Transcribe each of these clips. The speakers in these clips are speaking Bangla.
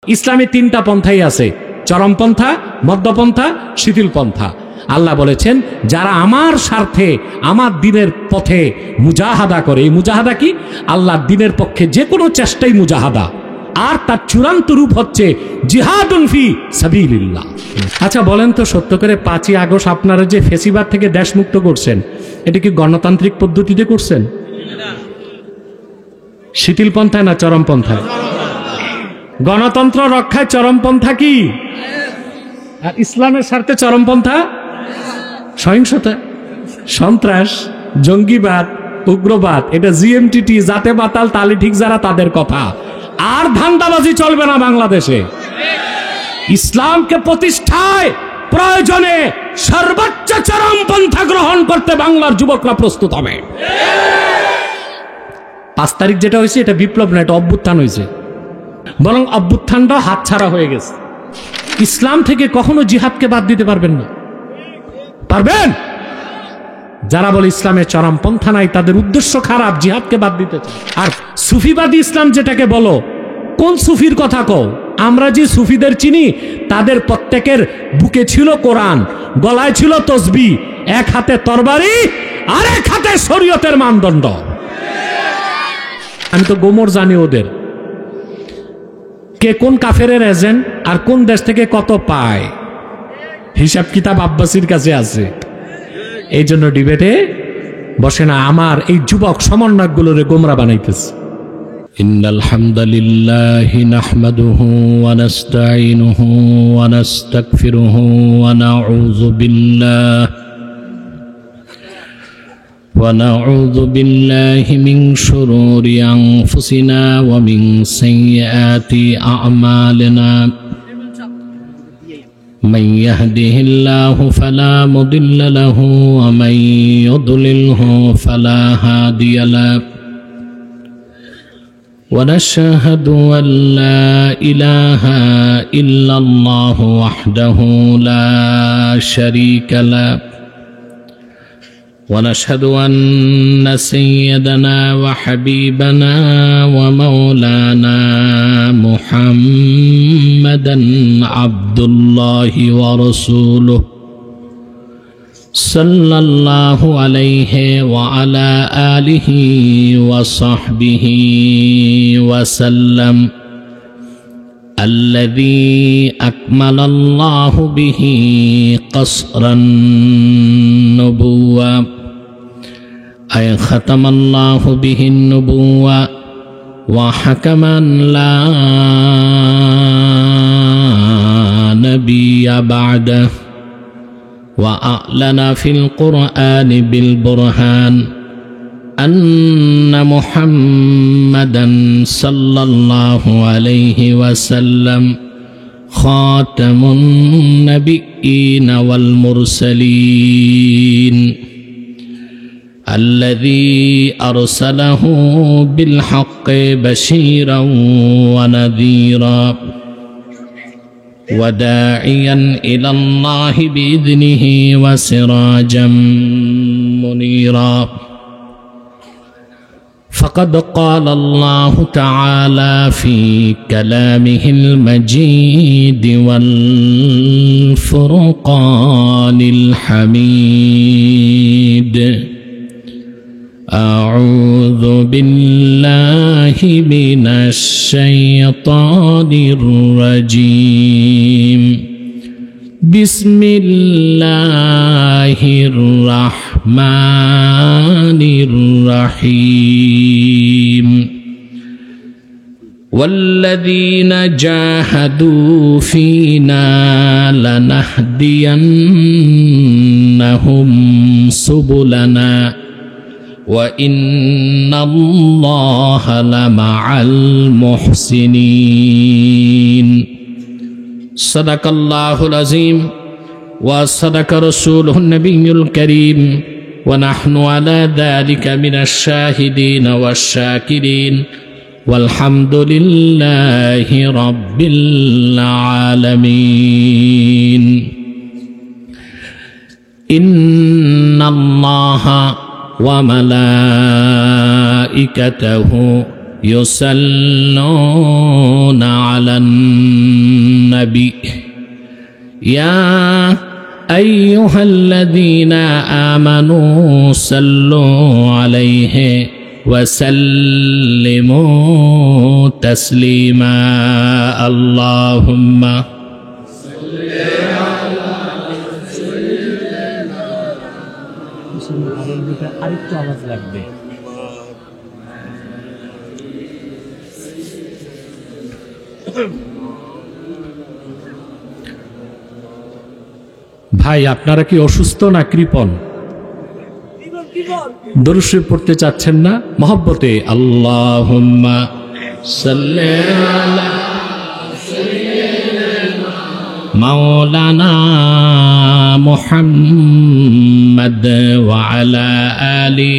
ইসলামে তিনটা পন্থাই আছে, চরমপন্থা, মধ্যপন্থা, শিথিল পন্থা। আল্লাহ বলেছেন যারা আমার স্বার্থে আমার দ্বীনের পথে মুজাহাদা করে, এই মুজাহাদা কি? আল্লাহর দ্বীনের পক্ষে যে কোনো চেষ্টাই মুজাহাদা, আর তার চূড়ান্ত রূপ হচ্ছে জিহাদুন ফি সাবিলিল্লাহ। আচ্ছা বলেন তো সত্য করে, 5ই আগস্ট আপনারা যে ফেসিবাদ থেকে দেশ মুক্ত করছেন, এটা কি গণতান্ত্রিক পদ্ধতিতে করছেন? শিথিল পন্থায় না চরমপন্থায়? গণতন্ত্র রক্ষায় চরমপন্থা কি? আর ইসলামের স্বার্থে চরমপন্থা সহিংসতা, সন্ত্রাস, জঙ্গিবাদ, উগ্রবাদ, এটা জিএমটিটি, জাতে বাতাল তালি ঠিক যারা, তাদের কথা। আর ধান্দাবাজি চলবে না বাংলাদেশে। ইসলামকে প্রতিষ্ঠায় প্রয়োজনে সর্বোচ্চ চরমপন্থা গ্রহণ করতে বাংলার যুবকরা প্রস্তুত হবে। 5 তারিখ যেটা হয়েছে এটা বিপ্লব না, এটা অভ্যুত্থান হয়েছে। বরং অভ্যুত্থানটা হাতছাড়া হয়ে গেছে। ইসলাম থেকে কখনো জিহাদকে বাদ দিতে পারবেন না, পারবেন? যারা বলে ইসলামের চরমপন্থা নাই তাদের উদ্দেশ্য খারাপ, জিহাদকে বাদ দিতে চায়। আর সুফিবাদী ইসলাম যেটাকে বলো, কোন সুফির কথা কও? আমরা যে সুফিদের চিনি তাদের প্রত্যেকের বুকে ছিল কোরআন, গলায় ছিল তসবিহ, এক হাতে তরবারি আর এক হাতে শরীয়তের মানদণ্ড। আমি তো গোমর জানি ওদের, কে কোন কাফেরের এজেন্ট আর কোন দেশ থেকে কত পায়, হিসাব কিতাব আব্বাসির কাছে আছে। এই জন্য ডিবেটে বসে না। আমার এই যুবক সমন্বয়কগুলোরে গোমরা বানাইতেছে। ইন্নাল হামদালিল্লাহি নাহমাদুহু ওয়া নাস্তাঈনুহু ওয়া নাস্তাগফিরুহু ওয়া নাউযু বিল্লাহি মিন শুরুরি আনফুসিনা ওয়া মিন সাইয়্যাতি আ'মালিনা। من يهده الله فلا مضل له ومن يضلله فلا هادي له ونشهد أن لا إله إلا الله وحده لا شريك له ونشهد أن سيدنا وحبيبنا ومولانا محمدا عبد الله ورسوله صلى الله عليه وعلى آله وصحبه وسلم الذي أكمل الله به قصر النبوة أي ختم الله به النبوة وحكما لا نبي بعده وأعلن في القرآن بالبرهان أن محمدا صلى الله عليه وسلم خاتم النبيين والمرسلين الذي أرسله بالحق بشيرا ونذيرا وداعيا إلى الله بإذنه وسراجا منيرا. فقد قال الله تعالى في كلامه المجيد والفرقان الحميد: أعوذ بالله من الشيطان الرجيم. بسم الله الرحمن الرحيم. والذين جاهدوا فينا لنهدينهم سبلنا وإن الله لمع المحسنين. صدق الله العظيم وصدق رسوله النبي الكريم ونحن على ذلك من الشاهدين والشاكرين والحمد لله رب العالمين. إن الله وملائكته يصلون على النبي يا أيها الذين آمنوا صلوا عليه وسلموا تسليما اللهم আরেকটু আওয়াজ লাগবে। ভাই আপনারা কি অসুস্থ না কৃপণ? দরুদ শরীফ পড়তে চাচ্ছেন না? মহব্বতে আল্লাহুম্মা সাল্লি আলা মাওলানা মুহাম্মদ ওয়া আলা আলি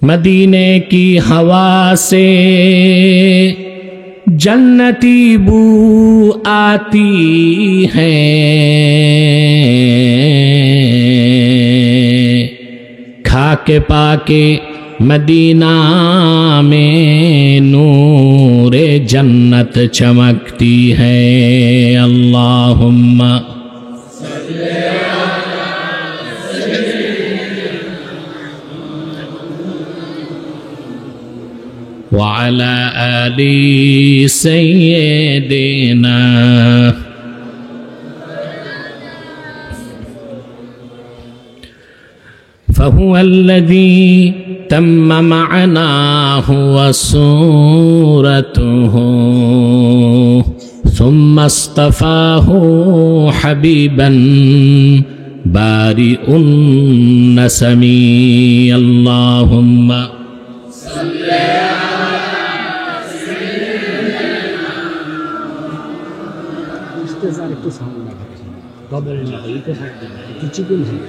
मदीने की हवा से जन्नती बू आती है खाके पाके मदीना में नूरे जन्नत चमकती है अल्लाहुम्मा وعلى آل سيدنا فهو الذي تم معناه وصورته ثم اصطفاه حبيبا بارئ النسمي اللهم একটু সাউন্ড লাগাতে ডবল না এইটা থাকবে না, একটু চিকন হবে।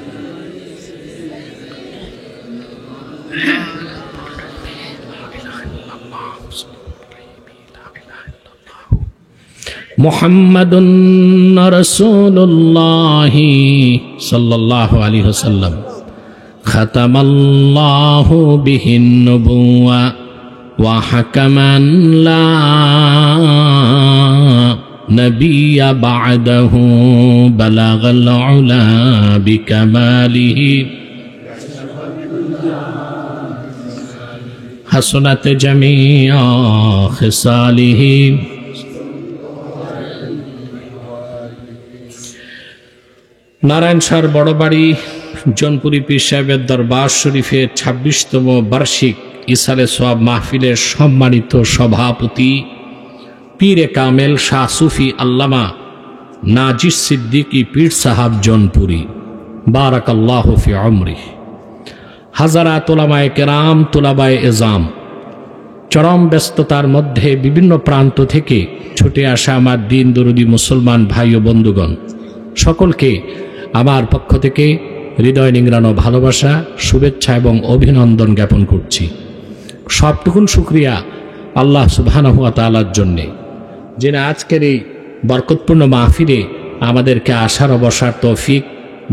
মুহাম্মাদুন রাসূলুল্লাহ সাল্লাল্লাহু আলাইহি ওয়াসাল্লাম খাতামাল্লাহু বিহিন নুবুওয়া ওয়া হাকামান লা نبي بعده بلغ العلا بكماله حسنت جميع خصاله নারায়ণ শাহর বড়বাড়ি জনপুরি পীর সাহেবের দরবার শরীফের ২৬তম বার্ষিক ইসালে সোয়াব মাহফিলের সম্মানিত সভাপতি পীরে কামেল শাহ সুফি আল্লামা নাজির সিদ্দিকী পীর সাহাব জনপুরি বারাকাল্লাহু ফি উমরি হাজারাত উলামায়ে কেরাম তুলাবায়ে এজাম চরম ব্যস্ততার মধ্যে বিভিন্ন প্রান্ত থেকে ছুটে আসা আমার দিন দরুদি মুসলমান ভাই ও বন্ধুগণ সকলকে আমার পক্ষ থেকে হৃদয় নিংড়ানো ভালোবাসা শুভেচ্ছা এবং অভিনন্দন জ্ঞাপন করছি। সবটুকুন শুকরিয়া আল্লাহ সুবহানাহু ওয়া তাআলার জন্যে যিনি আজকের এই বরকতপূর্ণ মাহফিলে আমাদেরকে আসার ও বসার তৌফিক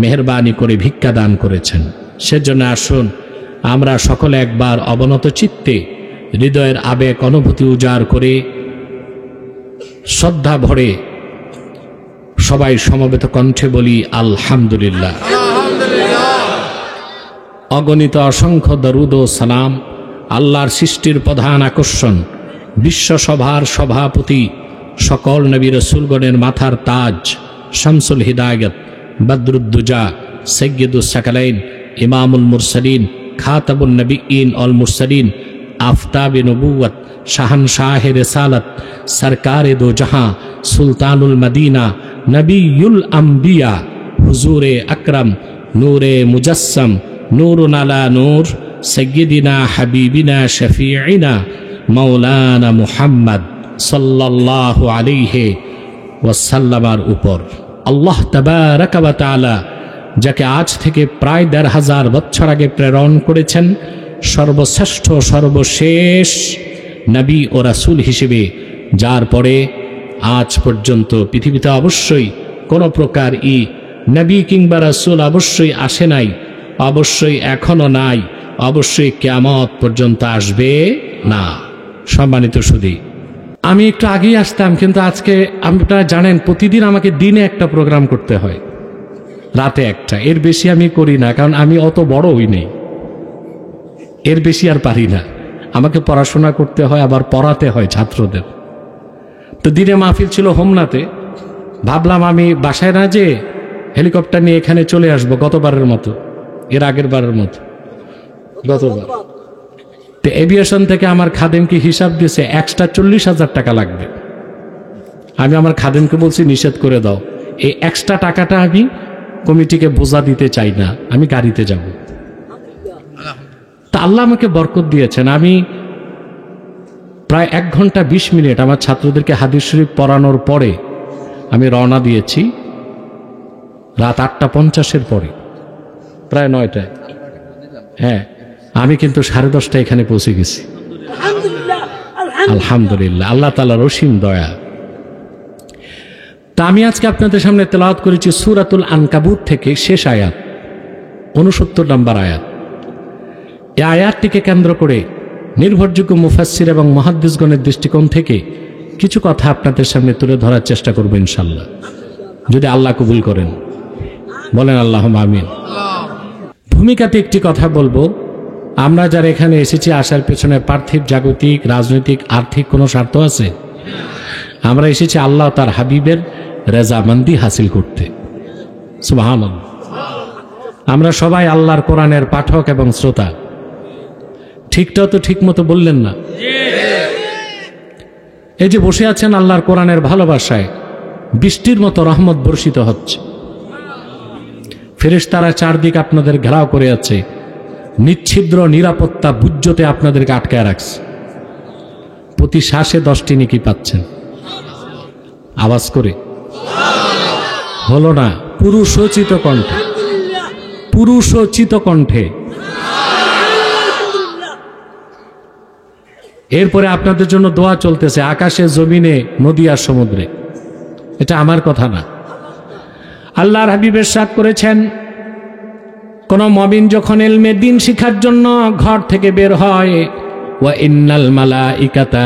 মেহেরবানি করে ভিক্ষা দান করেছেন। সেজন্য আসুন আমরা সকলে একবার অবনত চিত্তে হৃদয়ের আবেগ অনুভূতি উজাড় করে শ্রদ্ধা ভরে সবাই সমবেত কণ্ঠে বলি আলহামদুলিল্লাহ। অগণিত অসংখ্য দরুদ ও সালাম আল্লাহর সৃষ্টির প্রধান আকর্ষণ বিশ্বসভার সভাপতি সকল নবী রাসূলগণের মাথার তাজ শামসুল হিদায়াত বদরুদ্দুজা সাইয়্যিদুস সাকালাইন ইমামুল মুরসালিন খাতাবুন নবিয়্যিন অল মুরসালিন আফতাবে নবুওয়াত শাহনশাহে রিসালাত সরকারে দো জাহাঁ সুলতানুল মদিনা নবিয়ুল আম্বিয়া হুজুরে আকরম নূরে মুজাসসম নূরুন আলা নূর সাইয়্যিদিনা হাবিবিনা শফিঈনা মাওলানা মুহাম্মদ সাল্লাল্লাহু আলাইহি ওয়াসাল্লামের উপর আল্লাহ তাবারাকা ওয়া তাআলা যাকে আজ থেকে প্রায় ১৫০০ বছর আগে প্রেরণ করেছেন সর্বশ্রেষ্ঠ সর্বশেষ নবী ও রাসূল হিসেবে, যার পরে আজ পর্যন্ত পৃথিবীতে অবশ্যই কোনো প্রকার নবী কিংবা রাসূল অবশ্যই আসে নাই, অবশ্যই এখনো নাই, অবশ্যই কিয়ামত পর্যন্ত আসবে না। সম্মানিত সুধী, আমি একটু আগেই আসতাম, কিন্তু আজকে আপনারা জানেন প্রতিদিন আমাকে দিনে একটা প্রোগ্রাম করতে হয়, রাতে একটা, এর বেশি আমি করি না, কারণ আমি অত বড় হই নেই, এর বেশি আর পারি না। আমাকে পড়াশোনা করতে হয়, আবার পড়াতে হয় ছাত্রদের। তো দিনে মাহফিল ছিল হোমনাতে, ভাবলাম আমি বাসায় না যে হেলিকপ্টার নিয়ে এখানে চলে আসবো, গতবারের মতো, এর আগের বারের মতো, গতবার। তো এভিয়েশন থেকে আমার খাদেমকে হিসাব দিয়েছে এক্সট্রা 40,000 টাকা লাগবে। আমি আমার খাদেমকে বলছি নিষেধ করে দাও, এই এক্সট্রা টাকাটা আমি কমিটিকে বোঝা দিতে চাই না, আমি গাড়িতে যাব। তা আল্লাহ আমাকে বরকত দিয়েছেন। আমি প্রায় 1 ঘন্টা 20 মিনিট আমার ছাত্রদেরকে হাদিস শরীফ পড়ানোর পরে আমি রওনা দিয়েছি রাত 8:50 পরে, প্রায় 9টায়। হ্যাঁ, আমি কিন্তু 10:30 এখানে পৌঁছে গেছি। আলহামদুলিল্লাহ, আল্লাহ তাআলার অসীম দয়া। তা আমি আজকে আপনাদের সামনে তেলাওয়াত করেছি সূরাতুল আনকাবুত থেকে শেষ আয়াত, 69 নম্বর আয়াত। এই আয়াতটিকে কেন্দ্র করে নির্ভরযোগ্য মুফাসসির এবং মুহাদ্দিসগণের দৃষ্টিকোণ থেকে কিছু কথা আপনাদের সামনে তুলে ধরার চেষ্টা করব ইনশাআল্লাহ, যদি আল্লাহ কবুল করেন। বলেন আল্লাহুম্মা আমিন। ভূমিকাতে একটি কথা বলবো, আমরা যারা এখানে এসেছি আসার পেছনে পার্থিব, জাগতিক, রাজনৈতিক, আর্থিক কোনো স্বার্থ আছে? আমরা এসেছি আল্লাহ তার হাবিবের রেজামন্দি হাসিল করতে। সুবহানাল্লাহ। আমরা সবাই আল্লাহর কোরআনের পাঠক এবং শ্রোতা। ঠিকটাও তো ঠিক মতো বললেন না? এই যে বসে আছেন আল্লাহর কোরআনের ভালোবাসায়, বৃষ্টির মতো রহমত বর্ষিত হচ্ছে, ফেরেশতারা চারদিক আপনাদের ঘেরাও করে আছে, নিচ্ছিদ্র নিরাপত্তা বুজ্জতে আপনাদেরকে আটকায় রাখছে। প্রতি শ্বাসে 10টি নেকি পাচ্ছেন। আওয়াজ করে হলো না? পুরুষোচিত কণ্ঠে, পুরুষোচিত কণ্ঠে। এরপরে আপনাদের জন্য দোয়া চলতেছে আকাশে, জমিনে, নদী আর সমুদ্রে। এটা আমার কথা না, আল্লাহর হাবিব ইরশাদ করেছেন, কোন মুমিন যখন ইলমে দ্বীন শিখার জন্য ঘর থেকে বের হয়, ওয়া ইন্নাল মালাইকাতা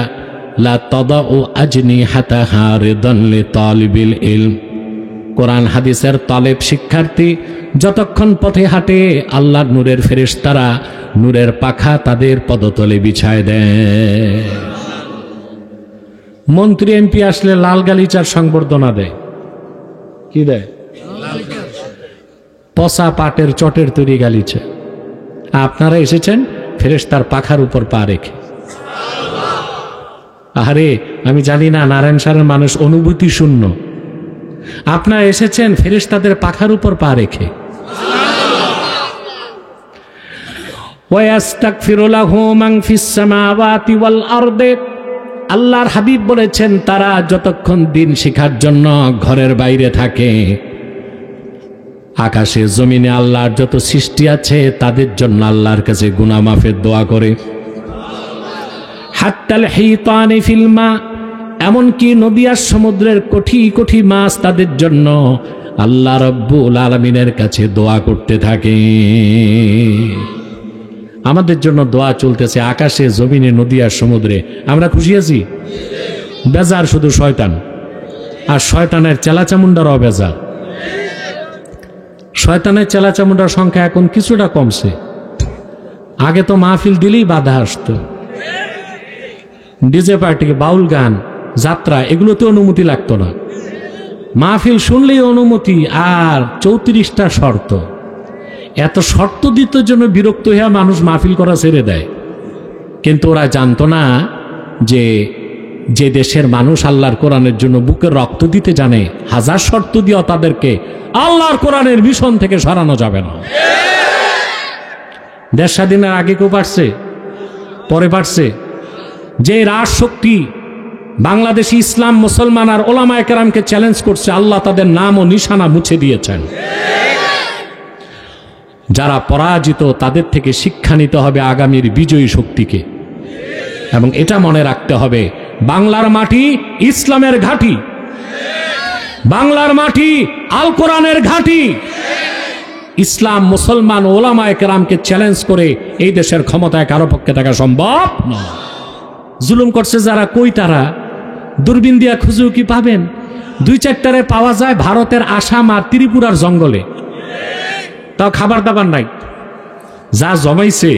লা তাদাউ আজনিহাতাহা রিদান লিতালিবিল ইলম। কোরআন হাদিসের তালেব শিক্ষার্থী যতক্ষণ পথে হাঁটে, আল্লাহর নূরের ফেরেশতারা নূরের পাখা তাদের পদতলে বিছায় দেয়। মন্ত্রী এমপি আসলে লাল গালিচার সংবর্ধনা দেয়। কি দেয়? পচা পাটের চটের তৈরি গালিচা। আপনারা এসেছেন ফেরেশতার পাখার উপর পা রেখে। আরে আমি জানি না নারায়ণ সারের মানুষ অনুভূতি শূন্য, আপনারা এসেছেন ফেরেশতাদের পাখার উপর পা রেখে। ওয়াস্তাগফিরু লাহু মান ফিস সামাওয়াতি ওয়াল আরদি। আল্লাহর হাবিব বলেছেন, তারা যতক্ষণ দ্বীন শিখার জন্য ঘরের বাইরে থাকে, আকাশে জমিনে আল্লাহর যত সৃষ্টি আছে তাদের জন্য আল্লাহর কাছে গুনাহ মাফের দোয়া করে। হাত্তাল হিতানি ফিল মা, এমনকি নদী আর সমুদ্রের কোটি কোটি মাছ তাদের জন্য আল্লাহ রাব্বুল আলামিনের কাছে দোয়া করতে থাকে। আমাদের জন্য দোয়া চলতেছে আকাশে, জমিনে, নদী আর সমুদ্রে। আমরা খুশি আছি? বেজার শুধু শয়তান, আর শয়তানের চেলাচামুন্ডারও বেজার। শয়তানের চেলাচামুন্ডার সংখ্যা এখন কিছুটা কমছে। আগে তো মাহফিল দিলেই বাধা আসতো, ডিজে পার্টি, বাউল গান, যাত্রা, এগুলোতে অনুমতি লাগতো না। মাহফিল শুনলেই অনুমতি, আর 34টা শর্ত। এত শর্ত দিতে জন্য বিরক্ত হয়ে মানুষ মাহফিল করা ছেড়ে দেয়। কিন্তু ওরা জানতো না যে দেশের মানুষ আল্লাহর কোরআনের জন্য বুকের রক্ত দিতে জানে, হাজার শর্ত দিয়েও তাদেরকে আল্লাহর কোরআনের মিশন থেকে সরানো যাবে না। দেশ স্বাধীনের আগে কেউ পারছে? পরে পারছে? যে রাজশক্তি বাংলাদেশি ইসলাম, মুসলমান আর ওলামায়ে কেরামকে চ্যালেঞ্জ করছে, আল্লাহ তাদের নাম ও নিশানা মুছে দিয়েছেন। যারা পরাজিত তাদের থেকে শিক্ষা নিতে হবে আগামীর বিজয়ী শক্তিকে, এবং এটা মনে রাখতে হবে বাংলার মাটি ইসলামের ঘাঁটি। বাংলার মাটি আল কোরআনের ঘাঁটি। ইসলাম মুসলমান ওলামায়ে কেরামকে চ্যালেঞ্জ করে এই দেশের ক্ষমতায় কারো পক্ষে থাকা সম্ভব নয়। জুলুম করছে যারা, কই তারা? দূরবীন দিয়া খুঁজেও কি পাবেন? 2-4টারে পাওয়া যায় ভারতের আসাম আর ত্রিপুরার জঙ্গলে, তাও খাবার দাবার নাই। যা জমাইছে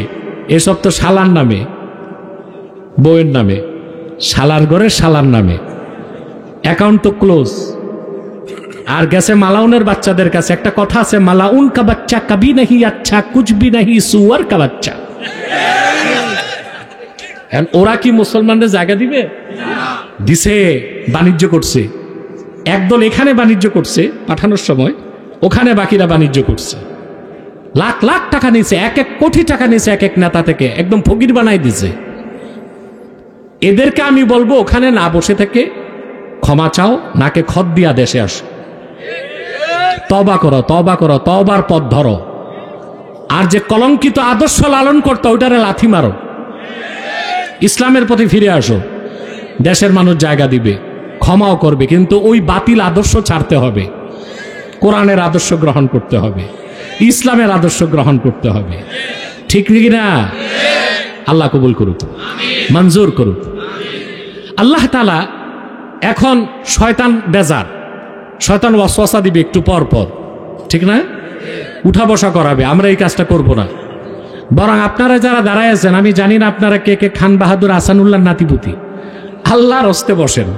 এসব তো শালার নামে, বউয়ের নামে, শালার ঘরে শালার নামে, অ্যাকাউন্ট তো ক্লোজ। আর গেছে মালাউনের বাচ্চাদের কাছে। একটা কথা আছে, মালাউন কা বাচ্চা কবি নাহি আচ্ছা, কুছ ভি নাহি সুয়ার কা বাচ্চা। ওরা কি মুসলমানদের জায়গা দিবে? দিছে, বাণিজ্য করছে। একদল এখানে বাণিজ্য করছে পাঠানোর সময়, ওখানে বাকিরা বাণিজ্য করছে। লাখ লাখ টাকা নিয়েছে, 1 কোটি টাকা নিয়েছে এক এক নেতা থেকে, একদম ফকির বানাই দিছে। এদেরকে আমি বলবো ওখানে না বসে থেকে ক্ষমা চাও, নাকে খত দিয়া দেশে আসো, তওবা করো, তওবা করো, তওবার পথ ধরো। আর যে কলঙ্কিত আদর্শ লালন করতো ওইটারে লাথি মারো, ইসলামের পথে ফিরে আসো। দেশের মানুষ জায়গা দিবে, ক্ষমাও করবে, কিন্তু ওই বাতিল আদর্শ ছাড়তে হবে, কোরআনের আদর্শ গ্রহণ করতে হবে, ইসলামের আদর্শ গ্রহণ করতে হবে। ঠিক নাকি না? আল্লাহ কবুল করুক, মঞ্জুর করুক। আল্লাহ তাআলা এখন শয়তান বেজার, শয়তান ওয়াসওয়াসা দিবে একটু পর পর, ঠিক না? উঠা বসা করাবে। আমরা এই কাজটা করব না, বরং আপনারা যারা দাঁড়ায় আছেন, আমি জানি না আপনারা কে কে খান বাহাদুর আসানুল্লাহ নাতিপুতি, আল্লাহর হস্তে বসেন।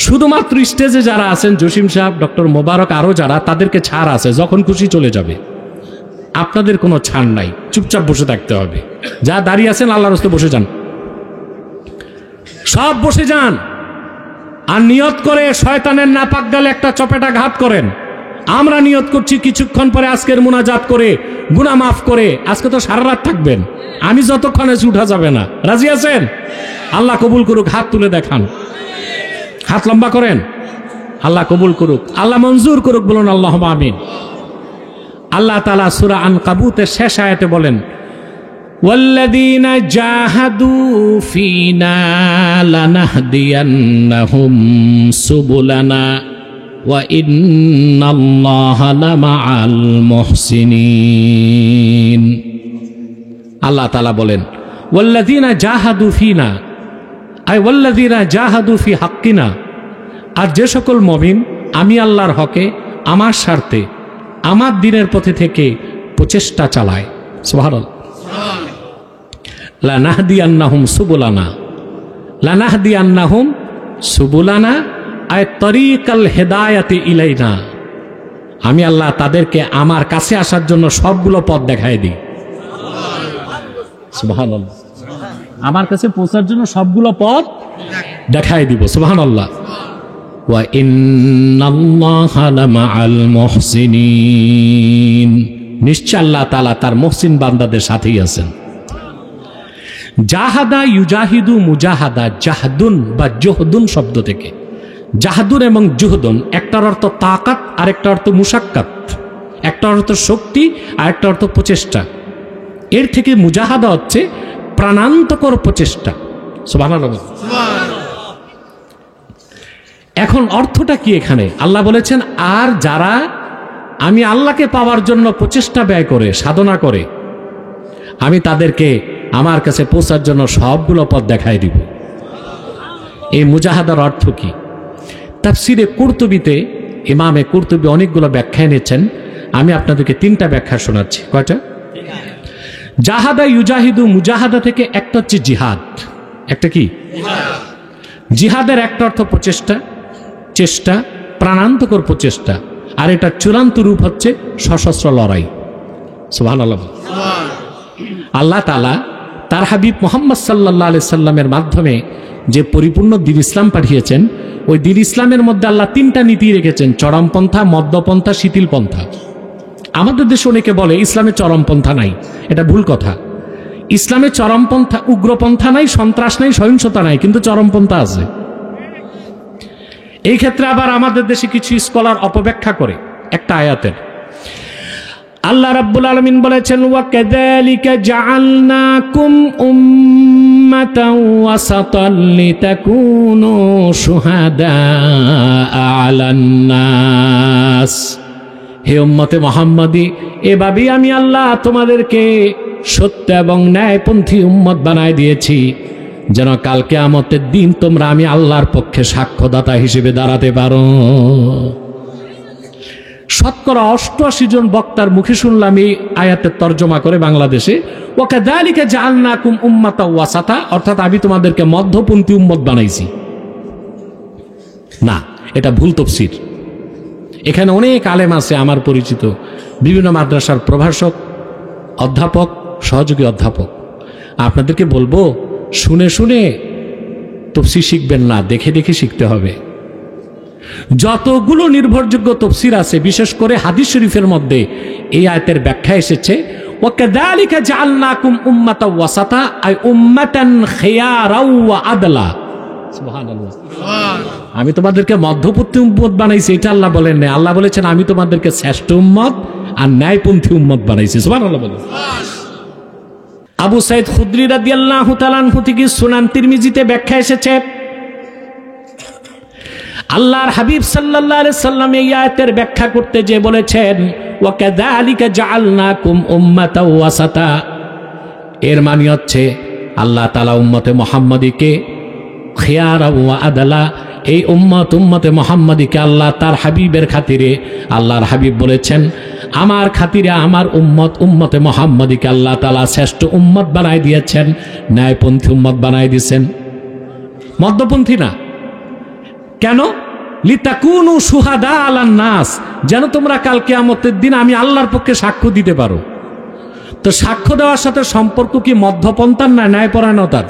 শুধুমাত্র স্টেজে যারা আছেন, জসিম সাহেব, ডক্টর মোবারক, আরো যারা, তাদেরকে ছাড় আছে, যখন খুশি চলে যাবে। আপনাদের কোনো ছাড় নাই, চুপচাপ বসে থাকতে হবে। যা দাঁড়িয়ে আছেন আল্লাহর হস্তে বসে যান, সব বসে যান। আর নিয়ত করে শয়তানের নাপাক গালে একটা চপেটা ঘাত করেন। আমরা নিয়ত করছি কিছুক্ষণ পরে আজকের মুনাজাত করে গুনাহ মাফ করে, আজকে তো সারা রাত থাকবেন, আমি যতক্ষণ আছি উঠা যাবে না। রাজি আছেন? আল্লাহ কবুল করুক। হাত তুলে দেখান, হাত লম্বা করেন। আল্লাহ কবুল করুক, আল্লাহ মঞ্জুর করুক, বলুন আল্লাহুম্মা আমিন। আল্লাহ তাআলা সূরা আনকাবুতের শেষ আয়াতে বলেন, ওয়াল্লাযীনা জাহাদু ফীনা লানাহদিয়ান্নাহুম সুবুলানা ওয়া ইন্নাল্লাহা লামাআল মুহসিনিন। আল্লাহ তাআলা বলেন, ওয়াল্লাযীনা জাহাদু ফীনা, আই ওয়াল্লাযীনা জাহাদু ফি হাক্কিনা। আর যে সকল মুমিন আমি আল্লাহর হকে, আমার স্বার্থে, আমার দ্বীনের পথে থেকে প্রচেষ্টা চালায়, সুবহানাল্লাহ, লানাহদিয়ান্নাহুম সুবুলানা, লানাহদিয়ান্নাহুম সুবুলানা আই তরিকাল হেদায়াতি ইলাইনা। আমি আল্লাহ তাদেরকে আমার কাছে আসার জন্য সবগুলো পথ দেখায় দিই, সুবহানাল্লাহ। আমার কাছে পৌঁছার জন্য সবগুলো পথ দেখায় দিব, সুবহানাল্লাহ। ওয়া ইন্নাল্লাহা লামাআল মুহসিনিন। নিশ্চয় আল্লাহ তাআলা তার মুহসিন বান্দাদের সাথেই আছেন। জাহাদা ইউজাহিদু মুজাহাদা, জাহদুন বা জুহদুন শব্দ থেকে। জাহদুন এবং জুহদুন, একটার অর্থ তাকাত আর একটা অর্থ মুশাক্কাত, একটা অর্থ শক্তি আর একটা অর্থ প্রচেষ্টা। এর থেকে মুজাহাদা হচ্ছে প্রাণান্তকর প্রচেষ্টা, সুবহানাল্লাহ। এখন অর্থটা কি এখানে? আল্লাহ বলেছেন, আর যারা আমি আল্লাহকে পাওয়ার জন্য প্রচেষ্টা ব্যয় করে, সাধনা করে, আমি তাদেরকে আমার কাছে পৌঁছার জন্য সবগুলো পথ দেখাই দিব। এই মুজাহাদার অর্থ কি? তাফসিরে কুরতুবিতে ইমামে কুরতুবি অনেকগুলো ব্যাখ্যা এনেছেন, আমি আপনাদেরকে 3টা ব্যাখ্যা শোনাচ্ছি। কয়টা? জাহাদা ইউজাহিদু, মুজাহাদা থেকে একটা হচ্ছে জিহাদ। একটা কি? জিহাদের একটা অর্থ প্রচেষ্টা, চেষ্টা, প্রাণান্তকর প্রচেষ্টা। আর এটা চূড়ান্ত রূপ হচ্ছে সশস্ত্র লড়াই, সুবহানাল্লাহ। আল্লাহ তাআলা তার হাবিব মুহাম্মদ সাল্লাল্লাহু আলাইহি সাল্লামের মাধ্যমে যে পরিপূর্ণ দ্বীন ইসলাম পাঠিয়েছেন, ওই দ্বীন ইসলামের মধ্যে আল্লাহ 3টা নীতি রেখেছেন, চরমপন্থা, মধ্যপন্থা, শিথিল পন্থা। আমাদের দেশে অনেকে বলে ইসলামে চরমপন্থা নাই, এটা ভুল কথা। ইসলামে চরমপন্থা, উগ্রপন্থা নাই, সন্ত্রাস নাই, সহিংসতা নাই, কিন্তু চরমপন্থা আছে। এই ক্ষেত্রে আবার আমাদের দেশে কিছু স্কলার অপব্যাখ্যা করে একটা আয়াতের। আল্লাহ রাব্বুল আলামিন বলেছেন, ওয়া কাযালিকা জাআলনাকুম উম্মাতাও ওয়াসাতাল লিতাকুনু শুহাদা আলান নাস। হে উম্মতে মুহাম্মাদি, এভাবেই আমি আল্লাহ তোমাদেরকে সত্য এবং ন্যায়পন্থী উম্মত বানায় দিয়েছি, যেন কাল কিয়ামতের দিন তোমরা আমি আল্লাহর পক্ষে সাক্ষ্যদাতা হিসেবে দাঁড়াতে পারো। শতকরা 88 জন বক্তার মুখে শুনলাম এই আয়াতের তর্জমা করে বাংলাদেশে, ওয়াকাযালিকা জাআলনাকুম উম্মাতাও ওয়াসাতা, অর্থাৎ আমি তোমাদেরকে মধ্যপন্থী উম্মত বানাইছি। না, এটা ভুল তাফসীর। এখানে অনেক আলেম আছে আমার পরিচিত, বিভিন্ন মাদ্রাসার প্রভাষক, অধ্যাপক, সহযোগী অধ্যাপক। আপনাদেরকে বলবো, শুনে শুনে তাফসীর শিখবেন না, দেখে দেখে শিখতে হবে। যতগুলো নির্ভরযোগ্য তাফসীর আছে, বিশেষ করে হাদিস শরীফের মধ্যে এই আয়াতের ব্যাখ্যা এসেছে, ওয়াকাযালিকা জাআলনাকুম উম্মাতাও ওয়াসাতা, আই উম্মাতান খিয়ারাও ওয়া আদলা। সুবহানাল্লাহ। আমি তোমাদেরকে মধ্যপন্থী উম্মত বানাইছি, এটা আল্লাহ বলেন না। আল্লাহ বলেছেন আমি তোমাদেরকে শ্রেষ্ঠ উম্মত আর ন্যায়পন্থী উম্মত বানাইছি। সুবহানাল্লাহ বলেন। আবু সাইদ খুদরি রাদিয়াল্লাহু তাআলা আনহু থেকে সুনান তিরমিজিতে ব্যাখ্যা এসেছে, আল্লাহর হাবিব সাল্লাল্লাহু আলাইহি সাল্লাম এই আয়াতের ব্যাখ্যা করতে যে বলেছেন, ওয়াকাযালিকা জাআলনাকুম উম্মাতাও ওয়াসাতা, এর মানে হচ্ছে আল্লাহ তাআলা উম্মতে মুহাম্মাদীকে খিয়ারা ওয়া আদলা, এই উম্মতে মুহাম্মাদীকে আল্লাহ তার হাবিবের খাতিরে, আল্লাহর হাবিব বলেছেন আমার খাতিরে আমার উম্মতে মুহাম্মাদীকে আল্লাহ তাআলা শ্রেষ্ঠ উম্মত বানায় দিয়েছেন, ন্যায়পন্থী উম্মত বানায় দিয়েছেন, মধ্যপন্থী না। কেন? লিতাকুনু শুহাদা আলান নাস, যেন তোমরা কাল কিয়ামতের দিন আমি আল্লাহর পক্ষে সাক্ষ্য দিতে পারো। তো সাক্ষ্য দেওয়ার সাথে সম্পর্ক কি মধ্যপন্থার না ন্যায়পরায়ণতার?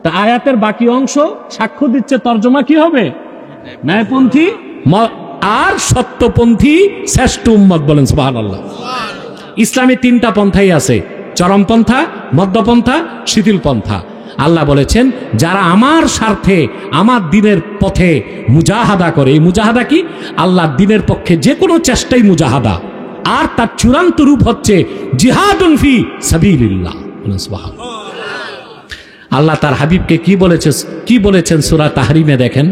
তা আয়াতের বাকি অংশ সাক্ষ্য দিচ্ছে, তর্জমা কি হবে? ন্যায়পন্থী আর সত্যপন্থী শ্রেষ্ঠ উম্মত বলেন। সুবহানাল্লাহ। ইসলামে 3টা পন্থাই আছে, চরমপন্থা, মধ্যপন্থা, শিথিল পন্থা। আল্লাহ বলেছেন যারা আমার স্বার্থে আমার দ্বীনের পথে মুজাহাদা করে, এই মুজাহাদা কি? আল্লাহর দ্বীনের পক্ষে যে কোনো চেষ্টাই মুজাহাদা, আর তার চূড়ান্ত রূপ হচ্ছে জিহাদুন ফি সাবিলিল্লাহ। সুবহানাল্লাহ। আল্লাহ তার হাবিবকে কি বলেছেন সূরা তাহরিমে দেখেন,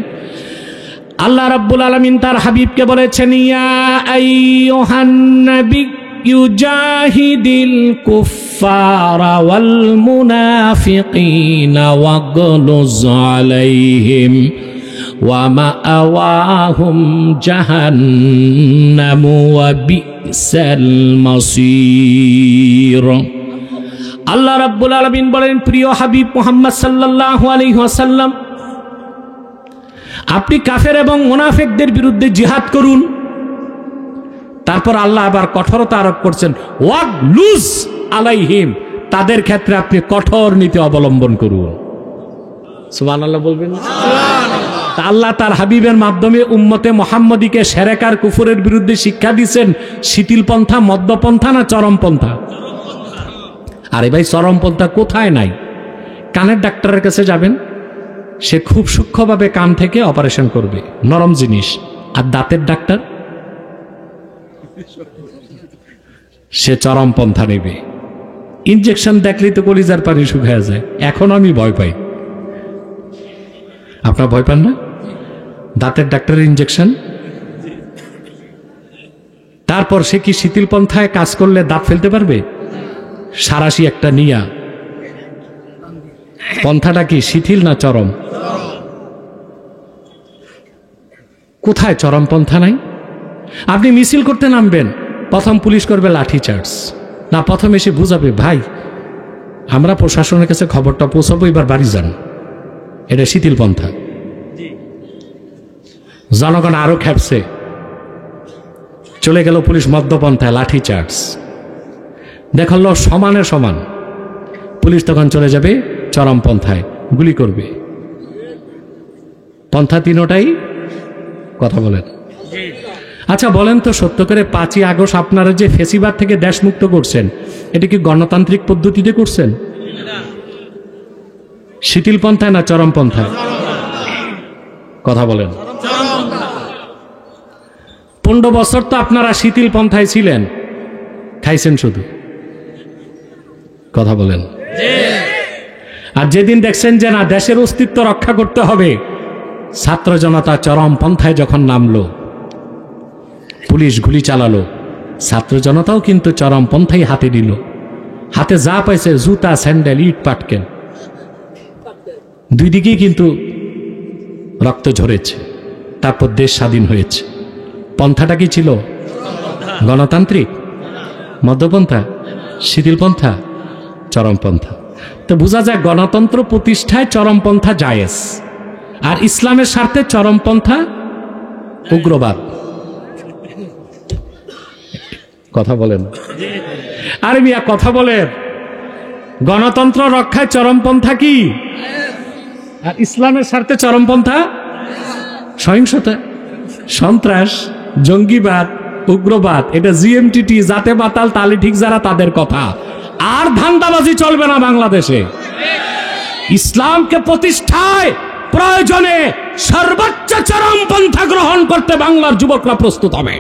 আল্লাহ রাব্বুল আলামিন তার হাবিবকে বলেছেন, ইয়া আইয়ুহান নাবী ইউজাহিদিল কুফারা ওয়াল মুনাফিকিনা ওয়াগলুজ আলাইহিম ওয়া মাআওয়াহুম জাহান্নাম ওয়া বিসাল মাসীর। আল্লাহ রাব্বুল আলামিন বলেন, প্রিয় হাবিব মুহাম্মদ সাল্লাল্লাহু আলাইহি ওয়াসাল্লাম, আপনি কাফের এবং মুনাফিকদের বিরুদ্ধে জিহাদ করুন। তারপর আল্লাহ আবার কঠোরতা আরোপ করছেন, ওয়াগলুজ আলাইহিম, তাদের ক্ষেত্রে আপনি কঠোর নীতি অবলম্বন করুন। সুবহানাল্লাহ বলবেন না? সুবহানাল্লাহ। আল্লাহ তার হাবিবের মাধ্যমে উম্মতে মুহাম্মদীকে শিরক আর কুফরের বিরুদ্ধে শিক্ষা দিয়েছেন। শিথিল পন্থা, মধ্যপন্থা না চরমপন্থা? আরে ভাই, চরমপন্থা কোথায় নাই? কানের ডাক্তারের কাছে যাবেন, সে খুব সূক্ষ্মভাবে কান থেকে অপারেশন করবে, নরম জিনিস। আর দাঁতের ডাক্তার, সে চরমপন্থা নেবে। ইনজেকশন দেখলেই তো কলিজার পানি শুকিয়ে যায়। এখন আমি ভয় পাই। আপনারা ভয় পান না? দাঁতের ডাক্তারের ইনজেকশন। তারপর সে কি শিথিল পন্থায় কাজ করলে দাঁত ফেলতে পারবে? সারাশি একটা নিয়া। পন্থাটা কি শিথিল না চরম? কোথায় চরম পন্থা নাই? আপনি মিছিল করতে নামবেন, প্রথম পুলিশ করবে লাঠি চার্জ। না, প্রথম এসে বুঝাবে, ভাই আমরা প্রশাসনের কাছে খবরটা পৌঁছাবো, এবার বাড়ি যান। এটা শিথিল পন্থা। জনগণ আরো খেপছে, চলে গেল পুলিশ মধ্যপন্থায়, লাঠি চার্জ। দেখালো সমানে সমান, পুলিশ তখন চলে যাবে চরমপন্থায়, গুলি করবে। পন্থা তিনোটাই। কথা বলেন। আচ্ছা বলেন তো সত্য করে, 5ই আগস্ট আপনারা যে ফেসিবাদ থেকে দেশ মুক্ত করছেন, এটা কি গণতান্ত্রিক পদ্ধতিতে করছেন? শিথিল পন্থায় না চরম পন্থায়? কথা বলেন। 15 বছর তো আপনারা শিথিল পন্থায় ছিলেন, খাইছেন শুধু। কথা বলেন। আর যেদিন দেখছেন যে না দেশের অস্তিত্ব রক্ষা করতে হবে, ছাত্র জনতা চরম পন্থায় যখন নামলো, পুলিশ গুলি চালালো, ছাত্র জনতাও কিন্তু চরম পন্থাই হাতে নিল। হাতে যা পাইছে, জুতা, স্যান্ডেল, ইট পাটকেল, দুই দিকেই কিন্তু রক্ত ঝরেছে। তারপর দেশ স্বাধীন হয়েছে। পন্থাটা কি ছিল? গণতান্ত্রিক, মধ্যপন্থা, শিথিলপন্থা, চরমপন্থা। তো বোঝা যায় গণতন্ত্র প্রতিষ্ঠায় চরমপন্থা জায়েজ, আর ইসলামের স্বার্থে চরমপন্থা উগ্রবাদ। কথা বলেন আরে মিয়া, কথা বলেন। গণতন্ত্র রক্ষায় চরমপন্থা কি, আর ইসলামের স্বার্থে চরমপন্থা সহিংসতা, সন্ত্রাস, জঙ্গিবাদ, উগ্রবাদ। এটা জিএমটিটি, জাতে বাতাল তালে ঠিক যারা, তাদের কথা। আর ধান্দাবাজি চলবে না বাংলাদেশে। ইসলামকে প্রতিষ্ঠায় প্রয়োজনে সর্বোচ্চ চরমপন্থা গ্রহণ করতে বাংলার যুবকরা প্রস্তুত হবে।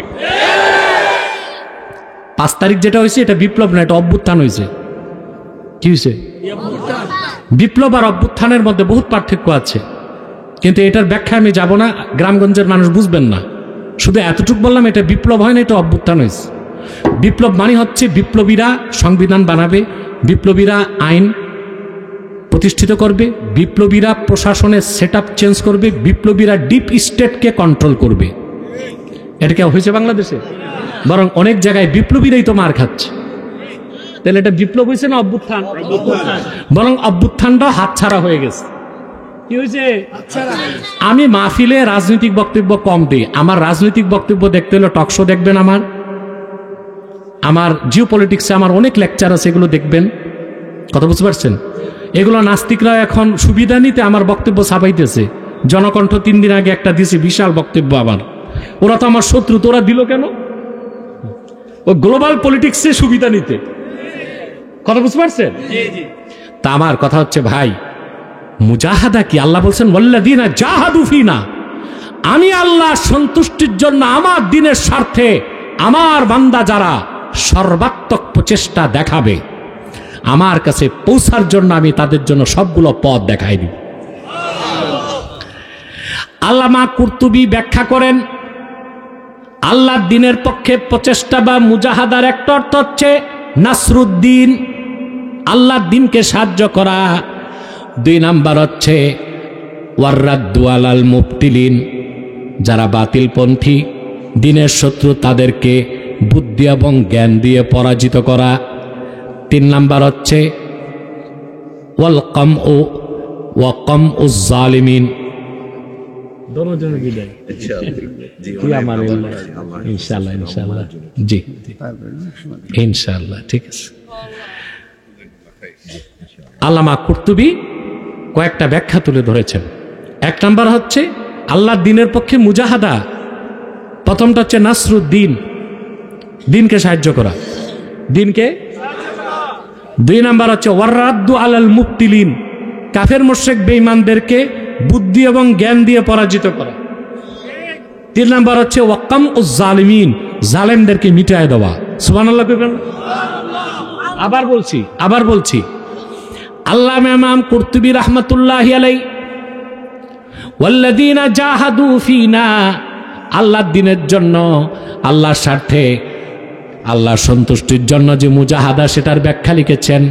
5 তারিখ যেটা হয়েছে, এটা বিপ্লব না, এটা অভ্যুত্থান হয়েছে। কি হয়েছে? বিপ্লব আর অভ্যুত্থানের মধ্যে বহুত পার্থক্য আছে, কিন্তু এটার ব্যাখ্যা আমি যাব না, গ্রামগঞ্জের মানুষ বুঝবেন না। শুধু এতটুকু বললাম, এটা বিপ্লব হয় না, এটা অভ্যুত্থান হয়েছে। বিপ্লব মানে হচ্ছে বিপ্লবীরা সংবিধান বানাবে, বিপ্লবীরা আইন প্রতিষ্ঠিত করবে, বিপ্লবীরা প্রশাসনের সেটআপ চেঞ্জ করবে, বিপ্লবীরা ডিপ স্টেটকে কন্ট্রোল করবে। এটা কি হয়েছে বাংলাদেশে? বরং অনেক জায়গায় বিপ্লবীরাই তো মার খাচ্ছে। তাহলে এটা বিপ্লব হয়েছে না অভ্যুত্থান? বরং অভ্যুত্থানটা হাতছাড়া হয়ে গেছে। কি হয়েছে? আমি মাহফিলে রাজনৈতিক বক্তব্য কম দিই। আমার রাজনৈতিক বক্তব্য দেখতে হলে টকশো দেখবেন, আমার জিও পলিটিক্সে আমার অনেক লেকচার আছে, এগুলো দেখবেন। কথা বুঝতে পারছেন? এগুলো নাস্তিকরা এখন সুবিধা নিতে আমার বক্তব্য ছাপাইতেছে। জনকণ্ঠ 3 দিন আগে একটা দিয়েছে, বিশাল বক্তব্য। আবার ওরা তো আমার শত্রু, তোরা দিল কেন? ও গ্লোবাল পলিটিক্সে সুবিধা নিতে। কথা বুঝতে পারছেন? তা আমার কথা হচ্ছে, ভাই মুজাহাদা কি? আল্লাহ বলছেন ওয়াল্লাযীনা জাহাদু ফিনা। আমি আল্লাহ সন্তুষ্টির জন্য, আমার দ্বীনের স্বার্থে আমার বান্দা যারা সর্বাত্মক প্রচেষ্টা দেখাবে, আমার কাছে পৌঁছার জন্য আমি তাদের জন্য সবগুলো পথ দেখাই দিব। আল্লামা কুরতুবী ব্যাখ্যা করেন, আল্লাহর দ্বীনের পক্ষে প্রচেষ্টা বা মুজাহাদার একটা অর্থ হচ্ছে নাসরুদ্দিন, আল্লাহর দ্বীনকে সাহায্য করা। 2 নাম্বার হচ্ছে ওয়াররাদ্দু আলাল মুবতিলিন, যারা বাতিলপন্থী, দ্বীনের শত্রু, তাদেরকে বুদ্ধি এবং জ্ঞান দিয়ে পরাজিত করা। 3 নাম্বার হচ্ছে ওয়াল কামউ ওয়া কামউজ জালিমিন। দোনোজনের বিদায় ইনশাআল্লাহ, ইনশাআল্লাহ, জি ইনশাআল্লাহ, ঠিক আছে। আল্লামা কুরতুবী কয়েকটা ব্যাখ্যা তুলে ধরেছেন। 1 নাম্বার হচ্ছে আল্লাহর দ্বীনের পক্ষে মুজাহাদা। প্রথমটা হচ্ছে নাসরুদ্দিন, দ্বীনকে সাহায্য করা, দ্বীনকে। 2 নাম্বার হচ্ছে ওয়াররাদ্দু আলাল মুবতিলিন, কাফের মুশরিক বেঈমানদেরকে বুদ্ধি এবং জ্ঞান দিয়ে পরাজিত করা। 3 নাম্বার হচ্ছে ওয়াকামউজ জালিমিন, জালেমদেরকে মিটায় দেওয়া। সুবহানাল্লাহ কইবেন? আবার বলছি আল্লামা ইমাম কুরতুবী রাহমাতুল্লাহি আলাইহি ওয়াল্লাযীনা জাহাদু ফিনা, আল্লাহর দ্বীনের জন্য, আল্লাহর স্বার্থে, আল্লাহর সন্তুষ্টির জন্য যে মুজাহাদা, সেটার ব্যাখ্যা লিখেছেন।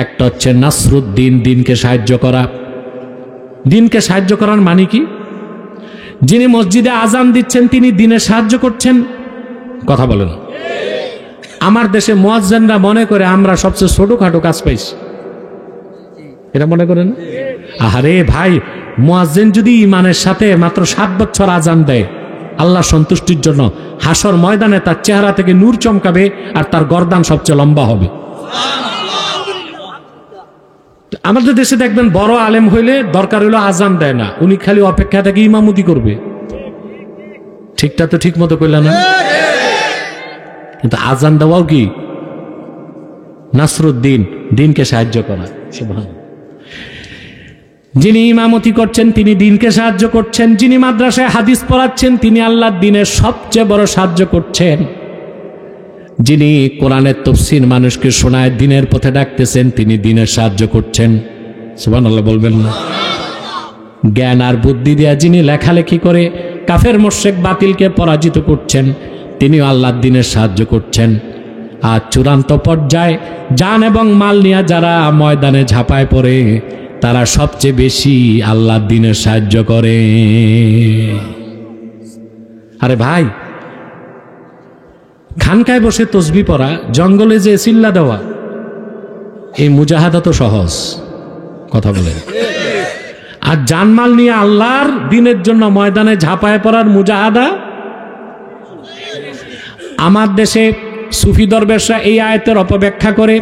একটা হচ্ছে নাসরুদ্দিন, দ্বীনকে সাহায্য করা। দ্বীনকে সাহায্য করার মানে কি? যিনি মসজিদে আজান দিচ্ছেন তিনি দ্বীনের সাহায্য করছেন। কথা বলেন। আমার দেশে মুয়াজ্জিনরা মনে করে আমরা সবচেয়ে ছোটখাটো কাজ পাইছি, এটা মনে করেন? আহারে ভাই, মুয়াজ্জিন যদি ইমানের সাথে মাত্র 7 বছর আজান দেয় আল্লাহ সন্তুষ্টির জন্য, হাসর ময়দানে তার চেহারা থেকে নূর চমকাবে আর তার গর্দান সবচেয়ে লম্বা হবে। আমাদের দেশে দেখবেন বড় আলেম হইলে দরকার হইলো আজান দেয় না, উনি খালি অপেক্ষা থেকে ইমামতি করবে। ঠিকটা তো ঠিক মতো কইল না, কিন্তু আজান দেওয়াও কি নাসরুদ্দিন, দ্বীনকে সাহায্য করা। সুবহানাল্লাহ। যিনি ইমামতি করছেন তিনি দ্বীনকে সাহায্য করছেন, যিনি মাদ্রাসায় হাদিস পড়াচ্ছেন তিনি আল্লাহর দ্বীনের সবচেয়ে বড় সাহায্য করছেন, যিনি কোরআনের তাফসীর মানুষকে শোনায় দ্বীনের পথে ডাকতেছেন তিনি দ্বীনের সাহায্য করছেন। সুবহানাল্লাহ বলবেন না? জ্ঞান আর বুদ্ধি দিয়া যিনি লেখালেখি করে কাফের মুশরিক বাতিলকে পরাজিত করছেন, তিনিও আল্লাহর দ্বীনের সাহায্য করছেন। আর চূড়ান্ত পর্যায়ে জান এবং মাল নিয়ে যারা ময়দানে ঝাঁপায় পড়ে, তারা সবচেয়ে বেশি আল্লাহর দ্বীনের সাহায্য করে। আরে ভাই, খানকায় বসে তসবিহ পড়া, জঙ্গলে যে চিল্লা দেওয়া, এই মুজাহাদা তো সহজ, কথা বলেন। আর জানমাল নিয়ে আল্লাহর দ্বীনের জন্য ময়দানে ঝাঁপায় পড়ার মুজাহাদা। আমার দেশে সুফি দরবেশরা এই আয়াতের অপব্যাখ্যা করে।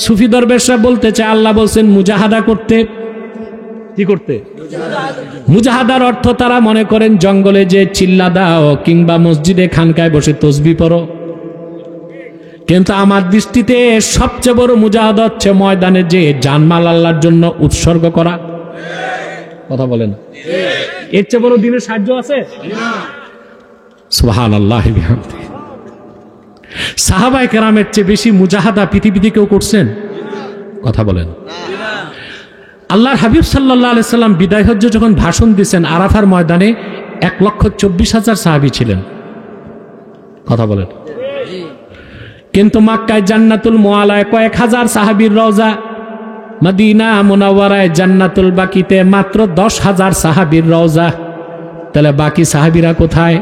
সুফি দরবেশরা বলতে চায় আল্লাহ বলছেন মুজাহাদা করতে। কি করতে? মুজাহাদার অর্থ তারা মনে করেন জঙ্গলে যে চিল্লা দাও কিংবা মসজিদে খানকায় বসে তসবিহ পড়ো। কিন্তু আমার দৃষ্টিতে সবচেয়ে বড় মুজাহাদা হচ্ছে ময়দানে যে জানমাল আল্লাহর জন্য উৎসর্গ করা। কথা বলেন, এর চেয়ে বড় দ্বীনের সাহায্য আছে? সুবহানাল্লাহ বিহামদিহি। সাহাবায়ে কেরামের চেয়ে বেশি মুজাহাদা পৃথিবীতে কেউ করছেন? কথা বলেন। আল্লাহর হাবিব সাল্লাল্লাহু আলাইহি সাল্লাম বিদায় হজ্জে যখন ভাষণ দিয়েছেন আরাফার ময়দানে 1,24,000 সাহাবী ছিলেন। কথা বলেন। কিন্তু মক্কায় জান্নাতুল মুআলায় কয়েক হাজার সাহাবীর রওজা, মদিনা মুনাওয়ারায় জান্নাতুল বাকিতে মাত্র 10,000 সাহাবীর রওজা। তাহলে বাকি সাহাবীরা কোথায়?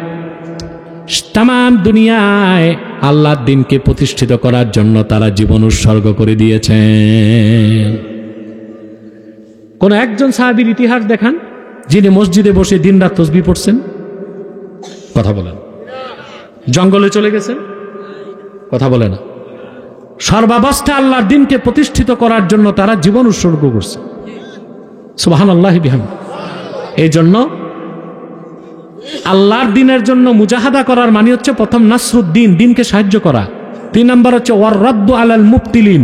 তামাম দুনিয়ায় আল্লাহর দ্বীনকে প্রতিষ্ঠিত করার জন্য তারা জীবন উৎসর্গ করে দিয়েছেন। কোন একজন সাহাবীর ইতিহাস দেখান যিনি মসজিদে বসে দিনরাত তাসবিহ পড়ছেন? কথা বলেন। জঙ্গলে চলে গেছেন? কথা বলে না। সর্বাবস্থায় আল্লাহর দ্বীনকে প্রতিষ্ঠিত করার জন্য তারা জীবন উৎসর্গ করছে। সুবহানাল্লাহি বিহামদিহি। এই জন্য আল্লাহর দ্বীনের জন্য মুজাহাদা করার মানে হচ্ছে প্রথম নাসরুদ্দিন, দ্বীনকে সাহায্য করা। 3 নম্বর হচ্ছে ওয়ার রাদ্দু আলাল মুবতিলিন,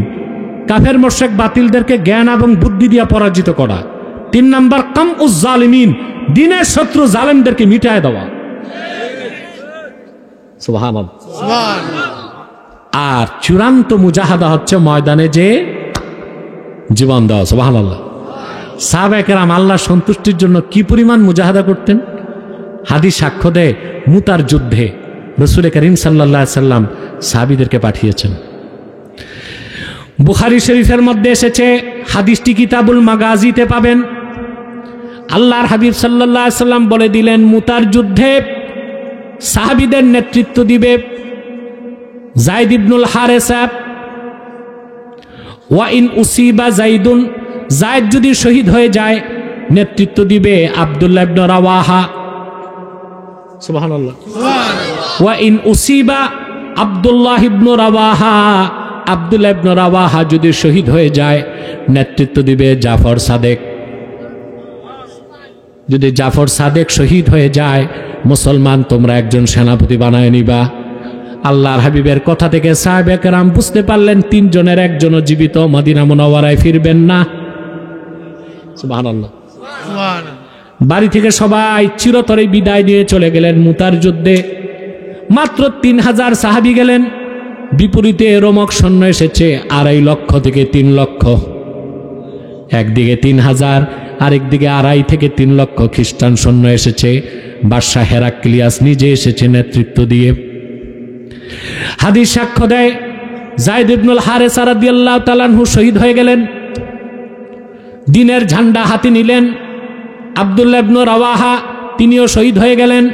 কাফের মুশরিক বাতিলদেরকে জ্ঞান এবং বুদ্ধি দিয়ে পরাজিত করা। 3 নম্বর কামউজ জালিমিন, দ্বীনের শত্রু জালেমদেরকে মিটায় দেওয়া। সুবহানাল্লাহ। আর চূড়ান্ত মুজাহাদা হচ্ছে ময়দানে যে জীবন দেওয়া। সুবহানাল্লাহ। সাহাবায়ে কেরাম আল্লাহর সন্তুষ্টির জন্য কি পরিমাণ মুজাহাদা করতেন। হাদিস সাক্ষ্য দেয় মুতার যুদ্ধে রাসূল করিম সাল্লাল্লাহু আলাইহি সাল্লাম সাহাবীদেরকে পাঠিয়েছেন। বুখারী শরীফের মধ্যে এসেছে, হাদিসটি কিতাবুল মাগাজিতে পাবেন। আল্লাহর হাবিব সাল্লাল্লাহু আলাইহি সাল্লাম বলে দিলেন মুতার যুদ্ধে সাহাবীদের নেতৃত্ব দিবে যায়েদ ইবনুল হারেসা। ওয়া ইন উসিবা যায়েদুন, যায়েদ যদি শহীদ হয়ে যায় নেতৃত্ব দিবে আব্দুল্লাহ ইবনে রাওয়াহা। সুবহানাল্লাহ। ওয়া ইন উসিবা আব্দুল্লাহ ইবনে রাওয়াহা, আব্দুল্লাহ ইবনে রাওয়াহা যদি শহীদ হয়ে যায় নেতৃত্ব দিবে জাফর সাদেক। যদি জাফর সাদেক শহীদ হয়ে যায় মুসলমান তোমরা একজন সেনাপতি বানায় নিবা। আল্লাহর হাবিবের কথা থেকে সাহাবায়ে কেরাম বুঝতে পারলেন 3 জনের একজনও জীবিত মদিনা মুনাওয়ারায় ফিরবেন না। সুবহানাল্লাহ। বাড়ি থেকে সবাই চিরতরে বিদায় নিয়ে চলে গেলেন মুতার যুদ্ধে। মাত্র 3000 সাহাবী গেলেন, বিপরীতে রোমক সৈন্য এসেছে 2.5 লক্ষ থেকে 3 লক্ষ। একদিকে 3000, আরেকদিকে 2.5 থেকে 3 লক্ষ খ্রিস্টান সৈন্য এসেছে। বাদশাহ হেরাক্লিয়াস নিজে এসেছে নেতৃত্ব দিয়ে। হাদিস সাক্ষ্য দেয় যায়েদ ইবনুল হারেসা রাদিয়াল্লাহু তাআলা আনহু শহীদ হয়ে গেলেন। দ্বীনের ঝান্ডা হাতে নিলেন আব্দুল্লাহ ইবনে রাওয়াহা, তিনিও শহীদ হয়ে গেলেন।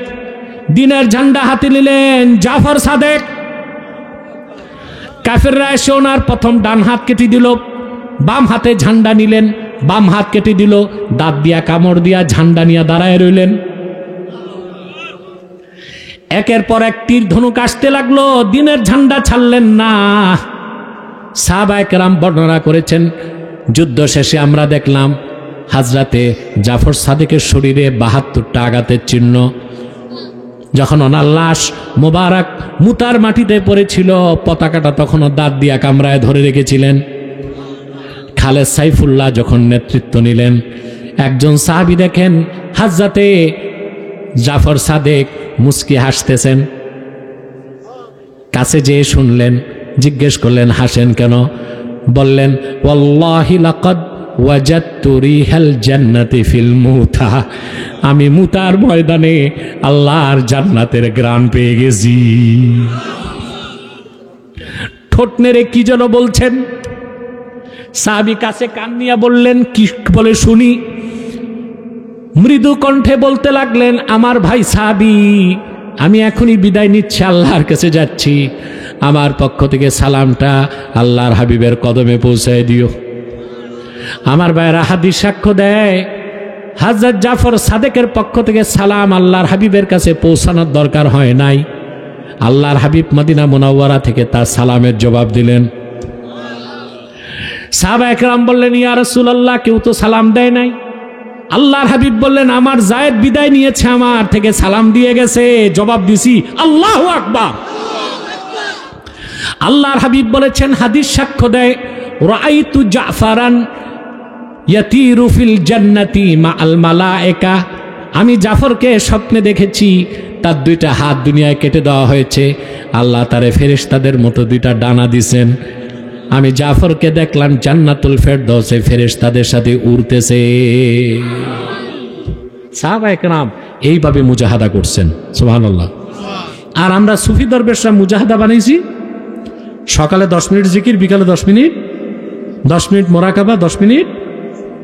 দ্বীনের ঝান্ডা হাতে নিলেন জাফর সাদেক। কাফেররা এসে ওনার প্রথম ডান হাত কেটে দিল, বাম হাতে ঝান্ডা নিলেন, বাম হাত কেটে দিল, দাঁত দিয়া কামড় দিয়া ঝান্ডা নিয়ে দাঁড়ায় রইলেন। একের পর এক তীর ধনুক আসতে লাগলো, দ্বীনের ঝান্ডা ছাড়লেন না। সাহাবায়ে কেরাম বর্ণনা করেছেন যুদ্ধ শেষে আমরা দেখলাম হাজরাতে জাফর সাদেকের শরীরে 72টা আঘাতের চিহ্ন। যখন ওনার লাশ মোবারক মুতার মাটিতে পড়েছিল পতাকাটা তখনও দাঁত দিয়া কামড়ায় ধরে রেখেছিলেন। খালেদ সাইফুল্লাহ যখন নেতৃত্ব নিলেন, একজন সাহাবী দেখেন হাজরাতে জাফর সাদেক মুস্কি হাসতেছেন। কাছে যেয়ে শুনলেন, জিজ্ঞেস করলেন হাসেন কেন? বললেন ওয়াল্লাহি লাকাদ ওয়াজাদতু রিহাল জান্নাতি ফিল মুতা, আমি মুতার ময়দানে আল্লাহর জান্নাতের ঘ্রাণ পেয়ে গেছি। ঠোঁট নেড়ে কি যেন বলছেন, সাহাবী কাছে কান নিয়ে বললেন, কি বলে শুনি। মৃদু কণ্ঠে বলতে লাগলেন, আমার ভাই সাহাবী, আমি এখনই বিদায় নিচ্ছি, আল্লাহর কাছে যাচ্ছি, আমার পক্ষ থেকে সালামটা আল্লাহর হাবিবের কদমে পৌঁছায় দিও। আমার ভাইয়েরা হাদিস সাক্ষ্য দেয়, হযরত জাফর সাদেকের পক্ষ থেকে সালাম আল্লাহর হাবিবের কাছে পৌঁছানোর দরকার হয় নাই। আল্লাহর হাবিব মদিনা মুনাওয়ারা থেকে তার সালামের জবাব দিলেন। সাহাবা একরাম বললেন, ইয়া রাসূলুল্লাহ, কেউ তো সালাম দেয় নাই। আল্লাহর হাবিব বললেন, আমার জায়েদ বিদায় নিয়েছে, আমার থেকে সালাম দিয়ে গেছে, জবাব দিছি। আল্লাহু আকবার। আল্লাহর হাবিব বলেছেন, হাদিস সাক্ষ্য দেয়, রাআইতু জাফরান ইয়াতিরু ফিল জান্নাতি মাআল মালায়েকা, আমি জাফরকে স্বপ্নে দেখেছি, তার দুইটা হাত দুনিয়ায় কেটে দেওয়া হয়েছে, আল্লাহ তারে ফেরেশতাদের মতো দুইটা ডানা দিছেন। আমি জাফরকে দেখলাম জান্নাতুল ফেরদৌসে ফেরেশতাদের সাথে উড়তেছে। সাহাবায়ে কেরাম এইভাবে মুজাহাদা করছেন, সুবহানাল্লাহ। আর আমরা সুফি দরবেশরা মুজাহাদা বানাইছি, সকালে 10 মিনিট জিকির, বিকালে 10 মিনিট, 10 মিনিট মোরাকাবা, 10 মিনিট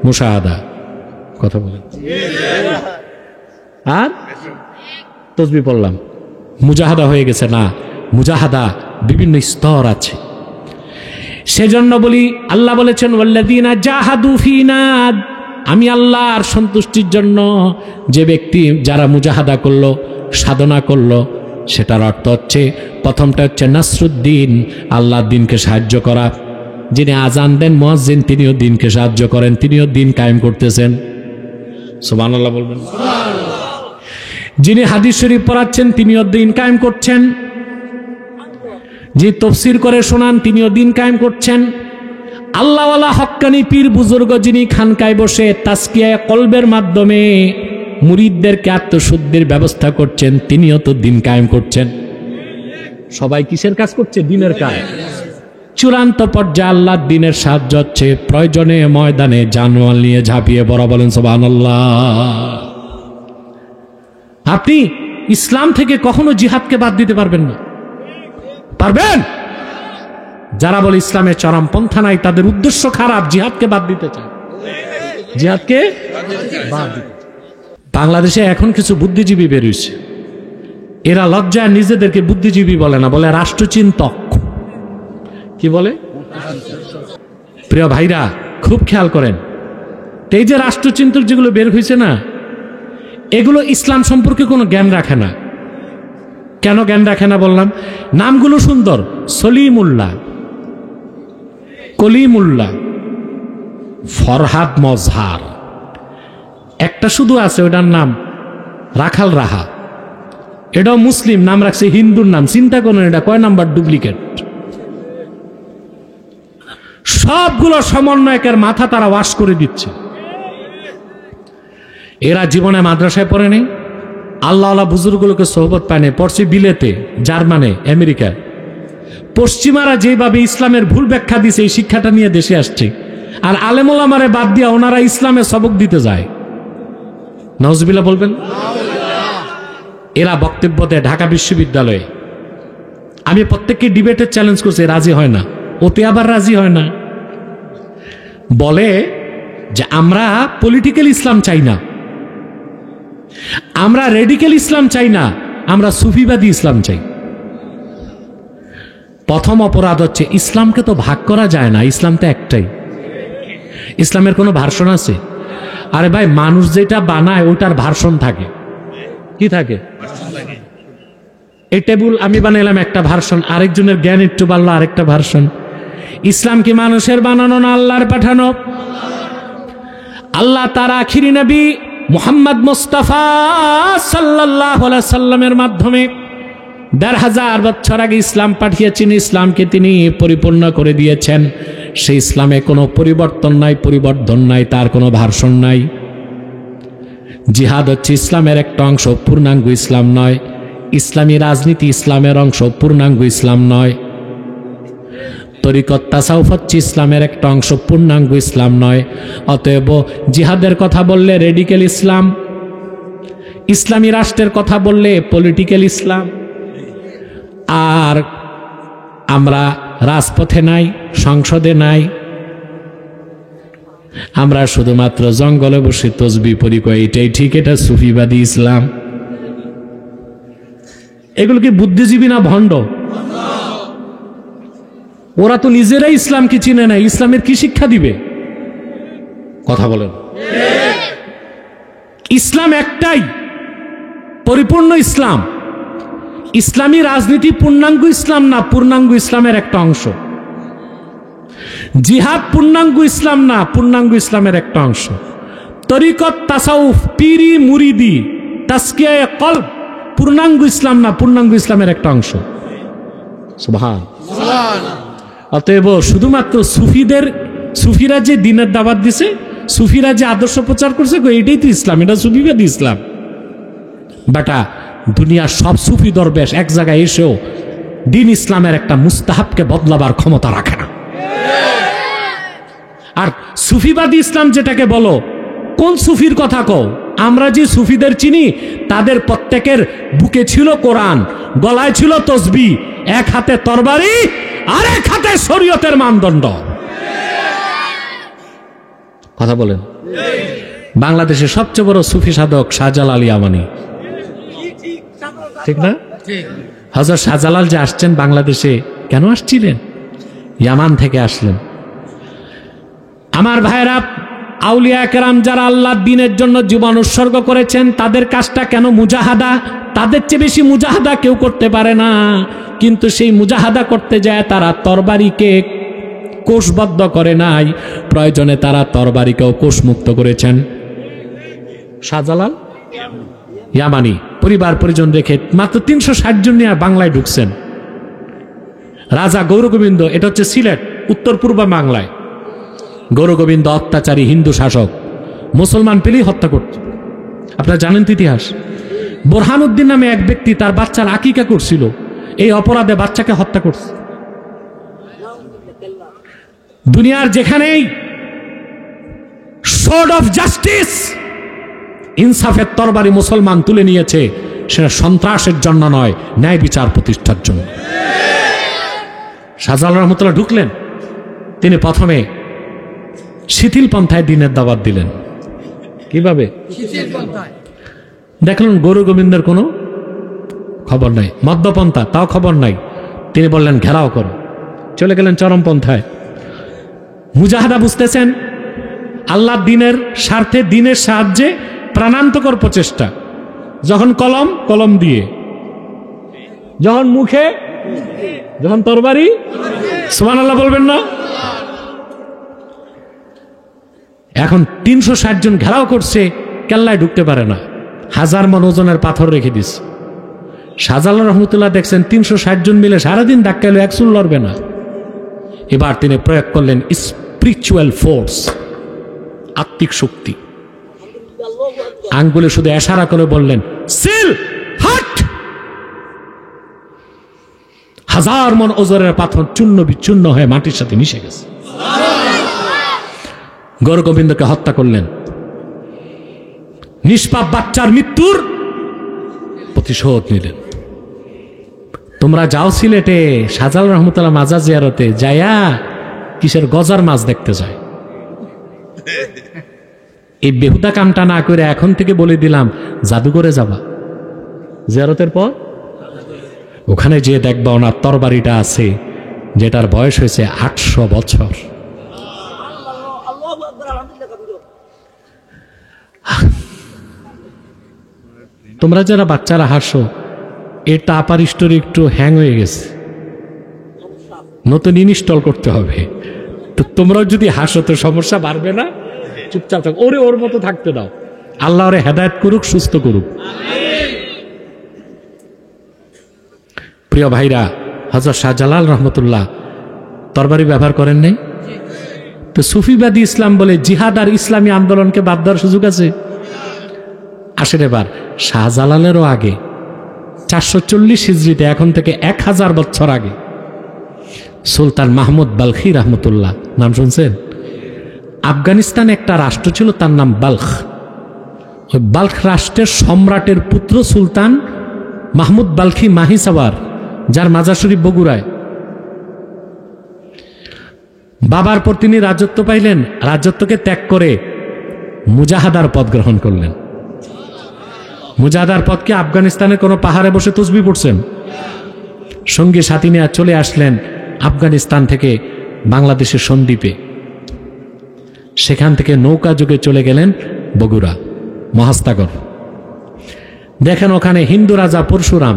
মুশাহাদা। কথা বলেন। আর তসবিহ পড়লাম, মুজাহাদা হয়ে গেছে না? মুজাহাদা বিভিন্ন স্তর আছে। সেজন্য বলি, আল্লাহ বলেছেন, ওয়াল্লাযীনা জাহাদু ফীনা, আমি আল্লাহর সন্তুষ্টির জন্য যে ব্যক্তি যারা মুজাহাদা করলো, সাধনা করলো, সেটার অর্থ হচ্ছে, প্রথমটা হচ্ছে নাসরুদ্দিন, আল্লাহর দ্বীনকে সাহায্য করা। যিনি আজান দেন মুয়াজ্জিন, তিনিও দ্বীনকে সাহায্য করেন, তিনিও দ্বীন কায়েম করতেছেন। সুবহানাল্লাহ বলবেন। যিনি হাদিস শরীফ পড়াচ্ছেন, তিনিও দ্বীন কায়েম করছেন। যে তাফসীর করে শোনান, তিনিও দ্বীন কায়েম করছেন। আল্লাহওয়ালা হক্কানি পীর বুজুর্গ যিনি খানকায় বসে তাজকিয়া কলবের মাধ্যমে মুরিদদেরকে আত্মশুদ্ধির ব্যবস্থা করছেন, তিনিও তো দ্বীন কায়েম করছেন। সবাই কিসের কাজ করছে? দ্বীনের কাজ। চূড়ান্ত পর্যায়ে আল্লাহর দ্বীনের সাহায্য হচ্ছে প্রয়োজনে ময়দানে জানমাল নিয়ে ঝাঁপিয়ে পড়া। বলেন সুবহানাল্লাহ। আপনি ইসলাম থেকে কখনো জিহাদকে বাদ দিতে পারবেন না। পারবেন? যারা বলে ইসলামের চরম পন্থা নাই, তাদের উদ্দেশ্য খারাপ, জিহাদকে বাদ দিতে চায়। জিহাদকে বাদ দিতে। বাংলাদেশে এখন কিছু বুদ্ধিজীবী বেরিয়েছে, এরা লজ্জায় নিজেদেরকে বুদ্ধিজীবী বলে না, বলে রাষ্ট্রচিন্তক। কি বলে? প্রিয় ভাইরা, খুব খেয়াল করেন, এই যে রাষ্ট্রচিন্তক যেগুলো বের হয়েছে না, এগুলো ইসলাম সম্পর্কে কোনো জ্ঞান রাখে না। কেন জ্ঞান রাখে না বললাম? নামগুলো সুন্দর, সলিমুল্লাহ, কলিমুল্লাহ, ফরহাদ মজহার, একটা শুধু আছে, ওটার নাম রাখাল রাহা, এটাও মুসলিম নাম রাখছে, হিন্দুর নাম। চিন্তা করেন এটা কয় নাম্বার ডুপ্লিকেট। সবগুলো সমন্বয়কের মাথা তারা ওয়াশ করে দিচ্ছে। এরা জীবনে মাদ্রাসায় পড়ে নেই, আল্লাহওয়ালা বুজুর্গগুলোকে সোহবত পায় নাই, পড়ছে বিলেতে, জার্মানে, আমেরিকায়। পশ্চিমারা যেভাবে ইসলামের ভুল ব্যাখ্যা দিছে, এই শিক্ষাটা নিয়ে দেশে আসছে। আর আলেম ওলামারে বাদ দিয়া ওনারা ইসলামের সবক দিতে যায়। নাউজুবিল্লাহ বলবেন। এরা বক্তব্য দেয় ঢাকা বিশ্ববিদ্যালয়ে। আমি প্রত্যেককে ডিবেটের চ্যালেঞ্জ করছি, রাজি হয় না। ওতে আবার রাজি হয় না, বলে যে আমরা পলিটিক্যাল ইসলাম চাই না, আমরা রেডিক্যাল ইসলাম চাই না, আমরা সুফিবাদী ইসলাম চাই। প্রথম অপরাধ হচ্ছে, ইসলামকে তো ভাগ করা যায় না, ইসলাম তো একটাই। ইসলামের কোনো ভার্সন আছে? আরে ভাই, মানুষ যেটা বানায় ওটার ভার্সন থাকে। কি থাকে? এই টেবিল আমি বানাইলাম একটা ভার্সন, আরেকজনের জ্ঞান একটু বাড়লো আরেকটা ভার্সন। ইসলাম কি মানুষের বানানো না আল্লাহর পাঠানো? আল্লাহ তার আখিরি নবী মুহাম্মদ মুস্তাফা সাল্লাল্লাহু আলাইহি সাল্লামের মাধ্যমে ১৫০০ বছর আগে ইসলাম পাঠিয়েছেন। ইসলামকে তিনি পরিপূর্ণ করে দিয়েছেন। সেই ইসলামে কোনো পরিবর্তন নাই, পরিবর্ধন নাই, তার কোনো ভার্সন নাই। জিহাদ হচ্ছে ইসলামের একটা অংশ, পূর্ণাঙ্গ ইসলাম নয়। ইসলামী রাজনীতি ইসলামের অংশ, পূর্ণাঙ্গ ইসলাম নয়। তরিকত তাসাউফ হচ্ছে ইসলামের একটা অংশ, পূর্ণাঙ্গ ইসলাম নয়। অতএব জিহাদের কথা বললে রেডিক্যাল ইসলাম, ইসলামী রাষ্ট্রের কথা বললে পলিটিক্যাল ইসলাম। আর আমরা রাজপথে নাই, সংসদে নাই, আমরা শুধুমাত্র জঙ্গলে বসে তসবিহ পড়ি, কই এটাই ঠিক, এটা সুফিবাদী ইসলাম। এগুলো কি বুদ্ধিজীবী না ভণ্ড? ওরা তো নিজেরাই ইসলামকে চিনে না, ইসলামের কি শিক্ষা দিবে? কথা বলেন। ইসলাম একটাই, পরিপূর্ণ ইসলাম। ইসলামী রাজনীতি পূর্ণাঙ্গ ইসলাম না, পূর্ণাঙ্গ ইসলামের একটা অংশ। জিহাদ পূর্ণাঙ্গ ইসলাম না, পূর্ণাঙ্গ ইসলামের একটা অংশ। তরিকত তাসাউফ, পীরি মুরিদি, তাসকিয়ায়ে কলব পূর্ণাঙ্গ ইসলাম না, পূর্ণাঙ্গ ইসলামের একটা অংশ। সুবহান। অতএব শুধুমাত্র সুফিরা যে দ্বীনের দাওয়াত দিছে, সুফিরা যে আদর্শ প্রচার করছে, এটাই তো ইসলাম, এটা সুফিবাদী ইসলাম। বেটা, দুনিয়ার সব সুফি দরবেশ এক জায়গায় এসেও দ্বীন ইসলামের একটা মুস্তাহাবকে বদলাবার ক্ষমতা রাখে না। আর সুফিবাদী ইসলাম যেটাকে বলো, কোন সুফির কথা কও? আমরা যে সুফিদের চিনি তাদের প্রত্যেকের বুকে ছিল কোরআন, গলায় ছিল তসবিহ, এক হাতে তরবারি আর এক হাতে শরীয়তের মানদণ্ড। কথা বলেন। বাংলাদেশের সবচেয়ে বড় সুফি সাধক শাহজালাল ইয়ামানি, ঠিক না? হযরত শাহজালাল যে আসছেন বাংলাদেশে, কেন আসছিলেন? ইয়ামান থেকে আসলেন। আমার ভাইরা, আউলিয়া কেরাম যারা আল্লাহর দ্বীনের জন্য জীবন উৎসর্গ করেছেন, তাদের কাজটা কেন মুজাহাদা? তাদের চেয়ে বেশি মুজাহাদা কেউ করতে পারে না। কিন্তু সেই মুজাহাদা করতে যায় তারা তরবারিকে কোষবদ্ধ করে নাই, প্রয়োজনে তারা তরবারিকেও কোষমুক্ত করেছেন। শাহজালাল ইয়ামানি পরিবার পরিজন রেখে মাত্র 360 জন নিয়ে বাংলায় ঢুকছেন। রাজা গৌরগোবিন্দ, এটা হচ্ছে সিলেট, উত্তর পূর্ব বাংলায়। গৌরগোবিন্দ অত্যাচারী হিন্দু শাসক, মুসলমান পেলেই হত্যা করত। আপনারা জানেন তো ইতিহাস। বোরহানুদ্দিন নামে এক ব্যক্তি তার বাচ্চার আকিকা করছিল, এই অপরাধে বাচ্চাকে হত্যা করছে। দুনিয়ার যেখানেই সোর্ড অফ জাস্টিস, ইনসাফের তরবারি মুসলমান তুলে নিয়েছে, সেটা সন্ত্রাসের জন্য নয়, ন্যায় বিচার প্রতিষ্ঠার জন্য। শাহজালাল রহমতুল্লাহ ঢুকলেন, তিনি প্রথমে শিথিল পন্থায় দ্বীনের দাওয়াত দিলেন। কিভাবে? দেখলেন গৌরগোবিন্দের কোনো খবর নাই, মধ্যপন্থা তাও খবর নাই। তিনি বললেন ঘেরাও করো, চলে গেলেন চরমপন্থায়। মুজাহাদা বুঝতেছেন, আল্লাহর দ্বীনের স্বার্থে, দ্বীনের সাহায্যে প্রাণান্তকর প্রচেষ্টা। যখন কলম, কলম দিয়ে, যখন মুখে, যখন তরবারি। সুবহানাল্লাহ বলবেন না? এখন 360 জন ঘেরাও করছে, কেল্লায় ঢুকতে পারে না, 1000 মণ ওজনের পাথর রেখে দিস। শাহজালাল রহমতুল্লাহ দেখছেন 360 জন মিলে সারাদিন ধাক্কাইলো, এক চুল লড়বে না। এবার তিনি প্রয়োগ করলেন স্পিরিচুয়াল ফোর্স, আত্মিক শক্তি। আঙ্গুলে শুধু ইশারা করে বললেন সিল হাট। 1000 মণ ওজনের পাথর চূর্ণ বিচূর্ণ হয়ে মাটির সাথে মিশে গেছে। গৌরগোবিন্দকে হত্যা করলেন। নিষ্পাপ বাচ্চার মৃত্যুর প্রতিশোধ নিলেন। তোমরা যাও সিলেটে, শাহজালাল রহমতুল্লাহ মাজার জিয়ারতে যায়া কিসের গজার মাছ দেখতে যায়। এই বেহুদা কামটা না করে এখন থেকে বলে দিলাম, জাদুঘরে যাবা, জিয়ারতের পর ওখানে যেয়ে দেখবা ওনার তরবারিটা আছে, যেটার বয়স হয়েছে 800 বছর। তোমরা যারা বাচ্চারা হাসো, এটা আপার স্টোরি একটু হ্যাং হয়ে গেছে, নতুন ইনস্টল করতে হবে। তো তোমরাও যদি হাসো তো সমস্যা বাড়বে না, চুপচাপ থাক, ওরে ওর মতো থাকতে দাও। আল্লাহ ওরে হেদায়েত করুক, সুস্থ করুক। প্রিয় ভাইরা, হযরত শাহজালাল রহমতুল্লাহ তরবারি ব্যবহার করেন নাই তো সুফিবাদী ইসলাম বলে জিহাদ আর ইসলামী আন্দোলনকে বাদ দেওয়ার সুযোগ আছে? আসেন এবার শাহজালালেরও আগে 440 হিজরিতে, এখন থেকে 1000 বছর আগে সুলতান মাহমুদ বালখি রহমতুল্লাহ, নাম শুনছেন? আফগানিস্তানে একটা রাষ্ট্র ছিল, তার নাম বালখ। ওই বালখ রাষ্ট্রের সম্রাটের পুত্র সুলতান মাহমুদ বালখি মাহিসাওয়ার, যার মাজার শরীফ বগুড়ায়। বাবার পর তিনি রাজত্ব পাইলেন, রাজত্বকে ত্যাগ করে মুজাহাদার পথ গ্রহণ করলেন। মুজাহাদার পথকে আফগানিস্তানের কোনো পাহাড়ে বসে তসবি পড়ছেন, সঙ্গী সাথী নিয়ে চলে আসলেন আফগানিস্তান থেকে বাংলাদেশের সন্দ্বীপে। সেখান থেকে নৌকা যুগে চলে গেলেন বগুড়া মহাস্তাগর। দেখেন ওখানে হিন্দু রাজা পরশুরাম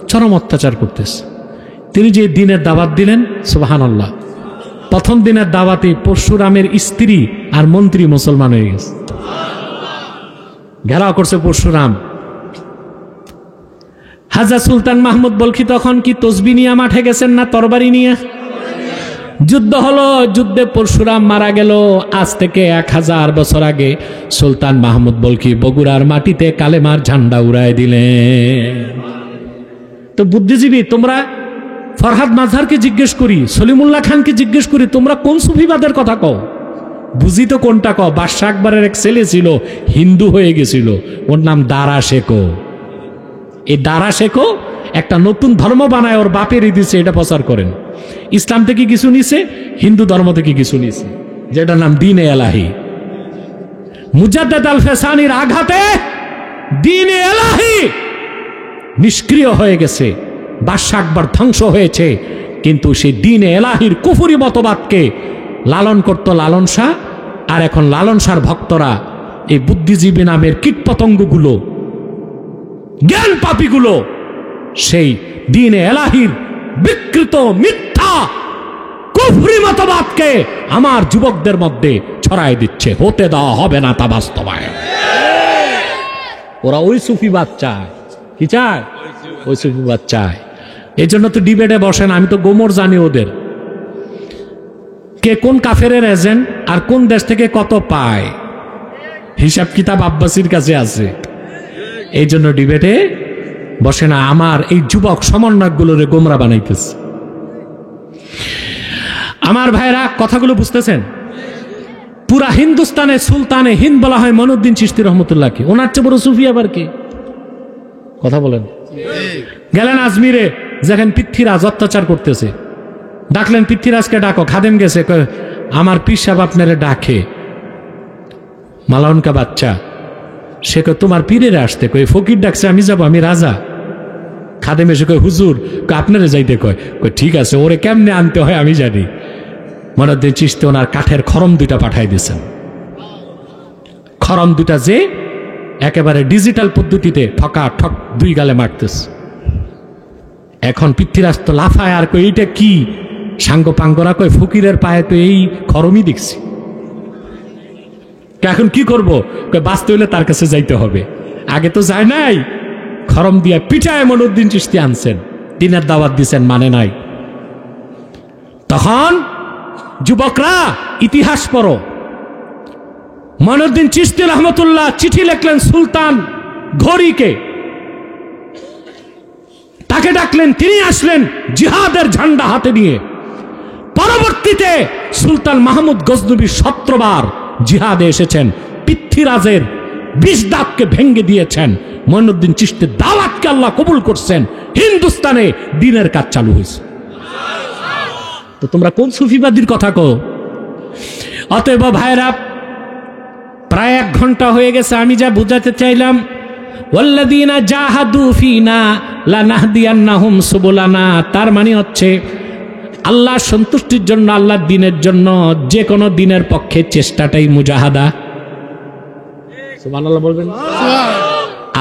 চরম অত্যাচার করতেছে। তিনি যে দিনের দাওয়াত দিলেন, সুবহানাল্লাহ, প্রথম দিনের দাওয়াতে পরশুরামের স্ত্রী আর মন্ত্রী মুসলমান হয়ে গেছে। ঘেরাও করছে পরশুরাম। হাজা সুলতান মাহমুদ বলখি তখন কি তসবি নিয়ে মাঠে গেছেন না তরবারি নিয়ে? যুদ্ধ হলো, যুদ্ধে পরশুরাম মারা গেল। আজ থেকে 1000 বছর আগে সুলতান মাহমুদ বলখি বগুড়ার মাটিতে কালেমার ঝান্ডা উড়ায় দিলেন। তো বুদ্ধিজীবী তোমরা, ফরহাদ মাঝহারকে জিজ্ঞেস করি, সলিমুল্লাহ খানকে জিজ্ঞেস করি, তোমরা কোন সুফিবাদের কথা কও? বুঝি তো কোনটা কও। বাদশাহ আকবরের এক ছেলে ছিল, হিন্দু হয়ে গেছিল, ওর নাম দারা শেখো। এই দারা শেখো একটা নতুন ধর্ম বানায় ওর বাপেরই দিছে, এটা প্রচার করেন। ইসলাম থেকে কিছু নিছে, হিন্দু ধর্ম থেকে কিছু নিছে, যেটার নাম দ্বীন-এ এলাহি। মুজাদ্দেদ আল ফেসানির আঘাতে দ্বীন-এ এলাহি নিষ্ক্রিয় হয়ে গেছে, বাদশাহ আকবর ধ্বংস হয়েছে। কিন্তু সেই দ্বীন-এ এলাহির কুফরি মতবাদকে লালন করত লালন শাহ। আর এখন লালন শাহর ভক্তরা, এই বুদ্ধিজীবী নামের কীটপতঙ্গগুলো, জ্ঞান পাপীগুলো, সেই দ্বীন-এ এলাহির বিকৃত মিথ্যা কুফরি মতবাদকে আমার যুবকদের মধ্যে ছড়াই দিচ্ছে। হতে দেওয়া হবে না তা বাস্তবায়ন। ওরা ওই সুফিবাদ চায়। কি চায়? ওই সুফিবাদ চায়। এই জন্য তো ডিবেটে বসেন। আমি তো গোমর জানি ওদের, কে কোন কাফেরের এজেন্ট আর কোন দেশ থেকে কত পায়, হিসাব কিতাব আব্বাসির কাছে আছে। এই জন্য ডিবেটে বসে না। আমার এই যুবক সমন্বয়কগুলোরে গোমরা বানাইতেছে। আমার ভাইরা কথাগুলো বুঝতেছেন? পুরা হিন্দুস্তানে সুলতানে হিন্দ বলা হয় মঈনুদ্দিন চিশতি রহমতুল্লাহকে। ওনার চেয়ে বড় সুফি আবার কে? কথা বলেন। গেলেন আজমিরে, যেখানে পৃথ্বীরাজ অত্যাচার করতেছে, ডাকলেন পৃথ্বীরাজকে ডাকো। খাদেম গেছে, আমার পীর সাহেব আপনারে ডাকে। মালাউনকা বাচ্চা, সে কয় তোমার পীরের আসতে কয়, ফকির ডাকছে আমি যাবো, আমি রাজা। খাদেম এসে কয় হুজুর আপনারে যাইতে কয়। ঠিক আছে, ওরে কেমনে আনতে হয় আমি জানি। মঈনুদ্দিন চিশতি ওনার কাঠের খরম 2টা পাঠাই দিয়েছেন। খরম 2টা যে একেবারে ডিজিটাল পদ্ধতিতে ঠকা ঠক 2 গালে মারতেছে। এখন পৃথ্বীরাজ তো লাফায় আর কই এইটা কি? সাঙ্গ পাঙ্গরা কয় ফকিরের পায়ে তো এই খরমই দেখছি। এখন কি করব? বাঁচতে হইলে তার কাছে যাইতে হবে। আগে তো যায় নাই। খরম দিয়া পিঠায় মঈনুদ্দিন চিশতি আনছেন, দিনের দাওয়াত দিছেন, মানে নাই। তখন যুবকরা ইতিহাস পড়ো। মঈনুদ্দিন চিশতি রহমতুল্লাহ চিঠি লিখলেন সুলতান ঘোরীকে, তাকে ডাকলেন, তিনি আসলেন জিহাদের ঝান্ডা হাতে নিয়ে। পরবর্তীতে সুলতান মাহমুদ গজনবী 17 বার জিহাদে এসেছেন, পৃথ্বীরাজের 20 দাঁতকে ভেঙ্গে দিয়েছেন। মঈনুদ্দিন চিশতির দাওয়াতকে আল্লাহ কবুল করছেন। হিন্দুস্তানে দ্বীনের কাজ চালু হয়েছে। তো তোমরা কোন সুফিবাদীর কথা কো? অতএব ভাইরা, প্রায় 1 ঘন্টা হয়ে গেছে। আমি যা বুঝাতে চাইলাম, ওয়াল্লাযীনা জাহাদু ফীনা লানাহদিয়ান্নাহুম সুবুলানা, তার মানে হচ্ছে আল্লাহ সন্তুষ্টির জন্য, আল্লাহর দ্বীনের জন্য যে কোনো দ্বীনের পক্ষে চেষ্টাটাই মুজাহাদা। সুবহানাল্লাহ বলবেন।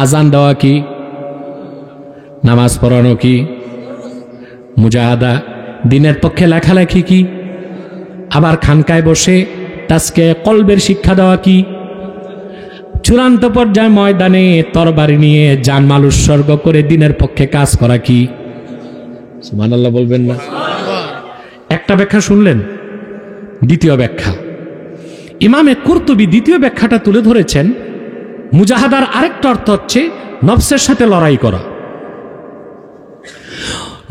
আজান দেওয়া কি? নামাজ পড়ানো কি? মুজাহাদা। দ্বীনের পক্ষে লেখালেখি কি? আবার খানকায় বসে তাজকে কলবের শিক্ষা দেওয়া কি? চূড়ান্ত পর্যায়ে ময়দানে তরবারি নিয়ে জানমাল উৎসর্গ করে দ্বীনের পক্ষে কাজ করা কি? সুবহানাল্লাহ বলবেন না? একটা ব্যাখ্যা শুনলেন, দ্বিতীয় ব্যাখ্যা ইমামে কুরতুবী দ্বিতীয় ব্যাখ্যাটা তুলে ধরেছেন। মুজাহাদার আরেকটা অর্থ হচ্ছে নফসের সাথে লড়াই করা।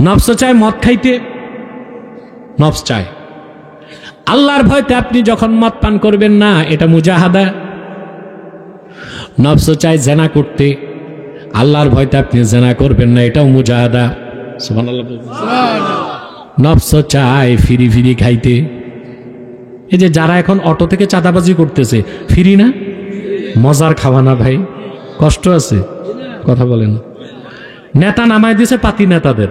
নফস চায় মদ খাইতে, নফস চায়। আল্লাহর ভয়তে আপনি যখন মদ পান করবেন না, এটা মুজাহাদা। নফস চায় জেনা করতে, আল্লাহর ভয়তে আপনি জেনা করবেন না, এটাও মুজাহাদা। সুবহানাল্লাহ। নফস চায় ফিরি ফিরি খাইতে। এই যে যারা এখন অটো থেকে চাঁদাবাজি করতেছে, ফিরি না? মজার খাওয়া না ভাই, কষ্ট আছে, কথা বলেন। নেতা নামায় দিছে পাতি নেতাদের,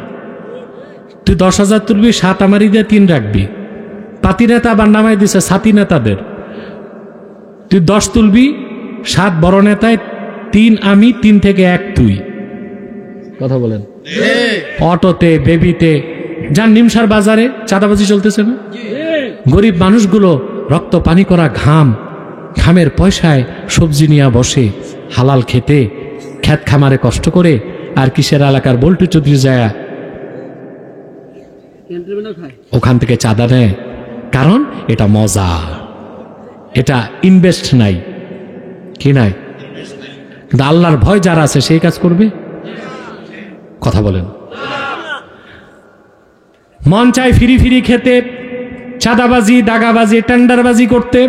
তুই 10,000 তুলবি, 7 আমারই দিয়ে 3 রাখবি। পাতি নেতা আবার নামায় দিছে সাথী নেতাদের, তুই 10 তুলবি, 7 বড় নেতায়, 3 আমি, 3 থেকে 1 তুই। কথা বলেন। অটোতে, বেবিতে যান, নিমসার বাজারে চাঁদাবাজি চলতেছে না? গরিব মানুষগুলো রক্ত পানি করা ঘামের পয়সায় সবজি নিয়ে বসে হালাল খেতে, ক্ষেত খামারে কষ্ট করে, আর কিসের এলাকার বল্টু চৌধুরী যায় ওখান থেকে চাঁদা নেয়। কারণ এটা মজা, এটা ইনভেস্ট নাই, কি নাই। কিন্তু আল্লাহর ভয় যারা আছে সেই কাজ করবে। কথা বলেন। মন চায় ফিরি ফিরি খেতে, চাঁদাবাজি, দাগাবাজি, টেন্ডারবাজি করতে,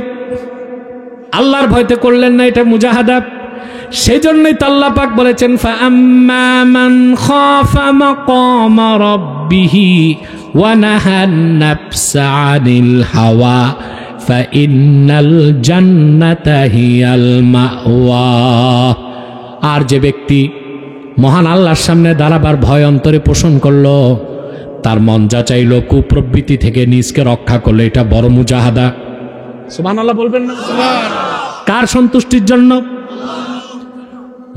আল্লাহর ভয়তে করলেন না, এটা মুজাহাদা। সেজন্যই তো আল্লাহ পাক বলেছেন, ফাআম্মা মান খাফা মাকাম রাব্বিহি ওয়া নাহান নাফসা আনিল হাওয়া ফাইন্নাল জান্নাতা হিয়াল মাওয়া। আর যে ব্যক্তি মহান আল্লাহর সামনে দাঁড়াবার ভয় অন্তরে পোষণ করলো, তার মন যা চাইল কুপ্রবৃত্তি থেকে নিজকে রক্ষা করলে, এটা বড় মুজাহাদা। সুবহানাল্লাহ বলবেন না? কার সন্তুষ্টির জন্য?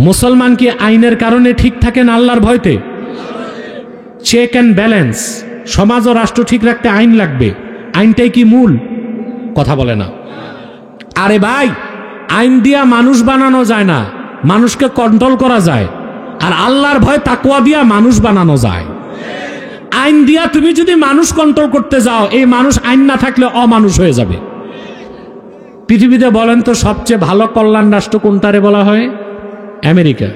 মুসলমান কি আইনের কারণে ঠিক থাকেন আল্লাহর ভয়তে? চেক অ্যান্ড ব্যালেন্স, সমাজ ও রাষ্ট্র ঠিক রাখতে আইন লাগবে, আইনটাই কি মূল? কথা বলে না। আরে ভাই, আইন দিয়া মানুষ বানানো যায় না, মানুষকে কন্ট্রোল করা যায়। আর আল্লাহর ভয় তাকওয়া দিয়া মানুষ বানানো যায়। আইন দিয়া তুমি যদি মানুষ কন্ট্রোল করতে যাও, এই মানুষ আইন না থাকলে অমানুষ হয়ে যাবে। পৃথিবীতে বলেন তো সবচেয়ে ভালো কল্যাণ রাষ্ট্র কোনটারে বলা হয়? আমেরিকা।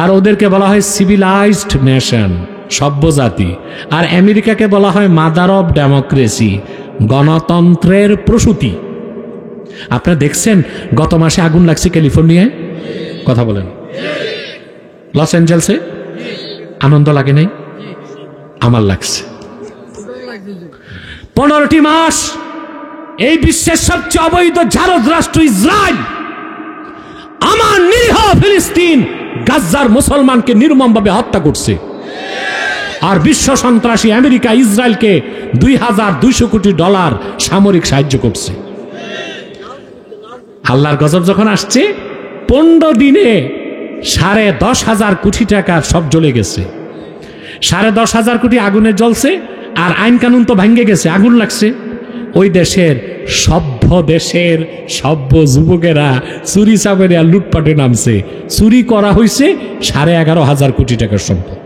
আর ওদেরকে বলা হয় সিভিলাইজড নেশন, সভ্য জাতি। আর আমেরিকাকে বলা হয় মাদার অফ ডেমোক্রেসি, গণতন্ত্রের প্রসূতি। আপনারা দেখছেন গত মাসে আগুন লাগছে ক্যালিফোর্নিয়ায়, কথা বলেন। লস অ্যাঞ্জেলসে আনন্দ লাগে নাই? আমার লাগছে। 15টি মাস এই বিশ্বের সবচেয়ে অবৈধ জারজ রাষ্ট্র ইসরায়েল আমার নিরীহ ফিলিস্তিন গাজ্জার মুসলমানকে নির্মমভাবে হত্যা করছে। আর বিশ্ব সন্ত্রাসী আমেরিকা ইসরায়েলকে $2,200 কোটি সামরিক সাহায্য করছে। আল্লাহর গজব যখন আসছে, 15 দিনে 10,500 কোটি টাকা সব জ্বলে গেছে। 10,500 কোটি আগুনে জ্বলছে, আর আইন কানুন তো ভেঙে গেছে, আগুন লাগছে। ওই দেশের সভ্য যুবকেরা চুরি চাপের লুটপাটে নামছে। চুরি করা হয়েছে 11,500 কোটি টাকার সম্পদ,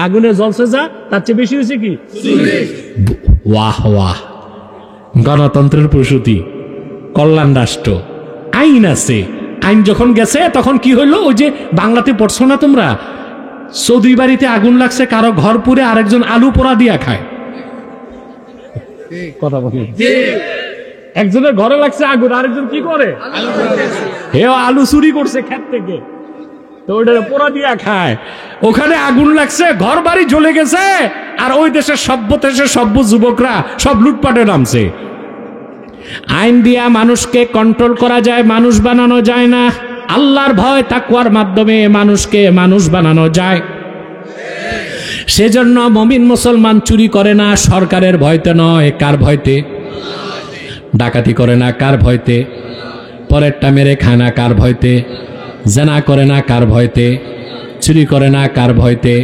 আগুনে জ্বলছে যা, তার চেয়ে বেশি হয়েছে কি? ওয়াহ ওয়াহ, গণতন্ত্রের প্রসূতি, কল্যাণ রাষ্ট্র, আইন আছে। আইন যখন গেছে তখন কি হইলো? ওই যে বাংলাতে পড়ছো না তোমরা, চৌধুরী বাড়িতে আগুন লাগছে, কারো ঘর পুড়ে আরেকজন আলু পোড়া দিয়া খায়। কথা বলি, একজনের ঘরে লাগছে আগুন, আরেকজন কি করে? আলু চুরি করছে ক্ষেত থেকে, তো ওইটা পোড়া দিয়া খায়। ওখানে আগুন লাগছে, ঘর বাড়ি জ্বলে গেছে, আর ওই দেশের সভ্য যুবকরা সব লুটপাটে নামছে। আইন দিয়া মানুষকে কন্ট্রোল করা যায়, মানুষ বানানো যায় না। আল্লাহর ভয় তাকওয়ার মাধ্যমে মানুষকে মানুষ বানানো যায়। সেজন্য মুমিন মুসলমান চুরি করে না সরকারের ভয়তে নয়, কার ভয়তে? ডাকাতি করে না কার ভয়তে? পরেরটা মেরে খায় না কার ভয়তে? জেনা করে না কার ভয়তে? চুরি করে না কার ভয়তে?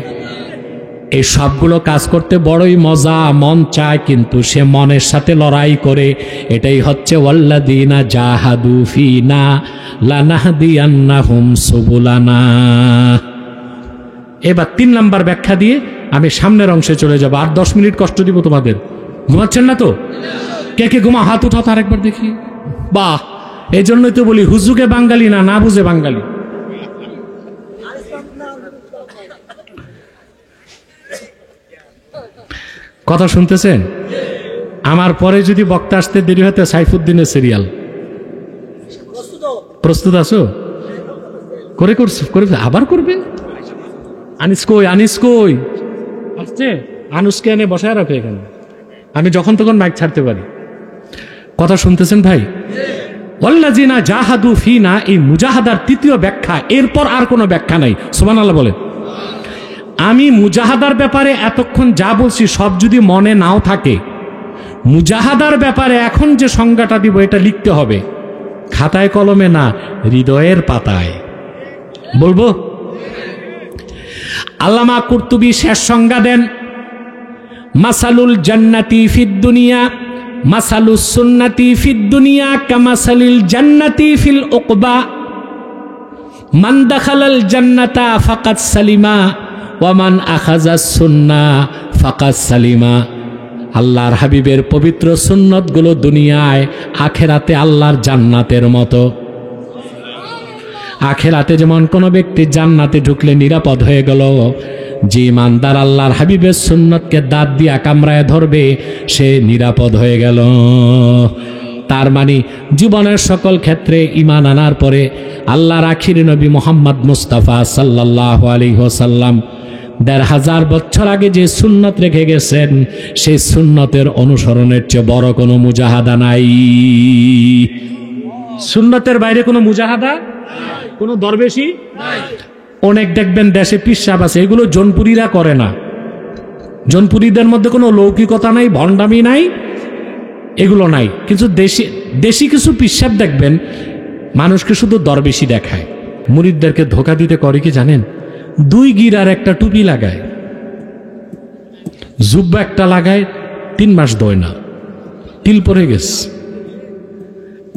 এই সবগুলো কাজ করতে বড়ই মজা, মন চায়, কিন্তু সে মনের সাথে লড়াই করে। এটাই হচ্ছে ওয়াল্লাযীনা জাহাদু ফিনা লানাহদিয়ান্নাহুম সুবুলানা। এবার 3 নাম্বার ব্যাখ্যা দিয়ে আমি সামনের অংশে চলে যাব। আর 10 মিনিট কষ্ট দিব তোমাদের। ঘুমাচ্ছেন না তো? কে কে ঘুমা? হাত উঠাও তো আরেকবার দেখি। বাহ, এই জন্যই তো বলি হুজুকে বাঙালি না, না বুঝে বাঙালি। কথা শুনতেছেন? আমার পরে যদি বক্তা আসতে দেরি হতে সাইফুদ্দিনের সিরিয়াল। প্রস্তুত আছো? করে আবার করবে? আনিস কই আসছে? আনুসকে এনে বসায় রাখো এখানে, আমি যখন তখন মাইক ছাড়তে পারি। কথা শুনতেছেন ভাই? ওয়াল্লাযিনা জাহাদু ফিনা, এই মুজাহাদার তৃতীয় ব্যাখ্যা, এরপর আর কোনো ব্যাখ্যা নাই। সুবহানাল্লাহ বলেন। আমি মুজাহাদার ব্যাপারে এতক্ষণ যা বলছি সব যদি মনে নাও থাকে, মুজাহাদার ব্যাপারে এখন যে সংজ্ঞাটা দিব এটা লিখতে হবে, খাতায় কলমে না, হৃদয়ের পাতায়। বলবো? আল্লামা কুরতুবী শেষ সংজ্ঞা দেন, মাসালুল জান্নাতি ফিদ দুনিয়া মাসালুস সুন্নাতি ফিদ দুনিয়া কামাসালিল জান্নাতি ফিল উকবা, মান দাখালাল জান্নাতা ফাকাদ সালিমা ওয়া মান আখাযাস সুন্নাহ ফাকাদ সালিমা। আল্লাহর হাবিবের পবিত্র সুন্নতগুলো দুনিয়ায় আখেরাতে আল্লাহর জান্নাতের মতো। আখেরাতে যেমন কোনো ব্যক্তি জান্নাতে ঢুকলে নিরাপদ হয়ে গেল, যে ইমানদার আল্লাহর হাবিবের সুন্নতকে দাঁত দিয়া কামড়ায় ধরবে সে নিরাপদ হয়ে গেল। তার মানে জীবনের সকল ক্ষেত্রে ঈমান আনার পরে আল্লাহর আখির নবী মুহাম্মদ মুস্তাফা সাল্লাল্লাহু আলাইহি ওয়াসাল্লাম ১৫০০ বছর আগে যে সুন্নত রেখে গেছেন, সেই সুন্নতের অনুসরণের চেয়ে বড় কোনো মুজাহাদা নাই। সুন্নতের বাইরে কোনো মুজাহাদা, কোনো দরবেশি নাই। অনেক দেখবেন দেশে পিসাব আছে, এগুলো জনপুরীরা করে না। জনপুরীদের মধ্যে কোনো লৌকিকতা নাই, ভণ্ডামি নাই, এগুলো নাই। কিন্তু দেশি কিছু পিসাব দেখবেন মানুষকে শুধু দরবেশি দেখায়। মুরিদদেরকে ধোকা দিতে করে কি জানেন? 2 গিরার একটা টুপি লাগায়, জুব্বা একটা লাগায়, 3 মাস দয় না, তিল পরে গেছে।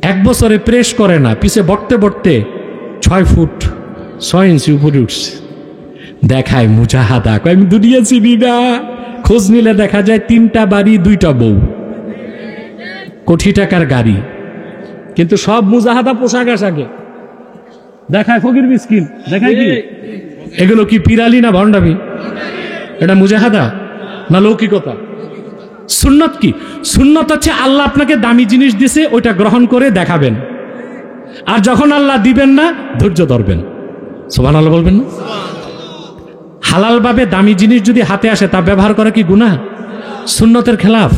1 বছরে প্রেস করে না, পিছে বটতে বটতে 6 ফুট 6 ইঞ্চি উপরে উঠছে। দেখায় মুজাহাদা। আমি দুনিয়া চিনি না। খোঁজ নিলে দেখা যায় 3টা বাড়ি 2টা বউ, কোটি টাকার গাড়ি, কিন্তু সব মুজাহাদা পোশাক আশাকে দেখায়। ফকির মিসকিন দেখায় কি? এগুলো কি পিরালি না ভণ্ডামি? এটা মুজাহাদা না লৌকিকতা? সুন্নত কি? সুন্নত হচ্ছে আল্লাহ আপনাকে দামি জিনিস দিছে, ওইটা গ্রহণ করে দেখাবেন, আর যখন আল্লাহ দিবেন না ধৈর্য ধরবেন। সুবহানাল্লাহ বলবেন না? হালালভাবে দামি জিনিস যদি হাতে আসে তা ব্যবহার করা কি গুনাহ? সুন্নতের খেলাফ।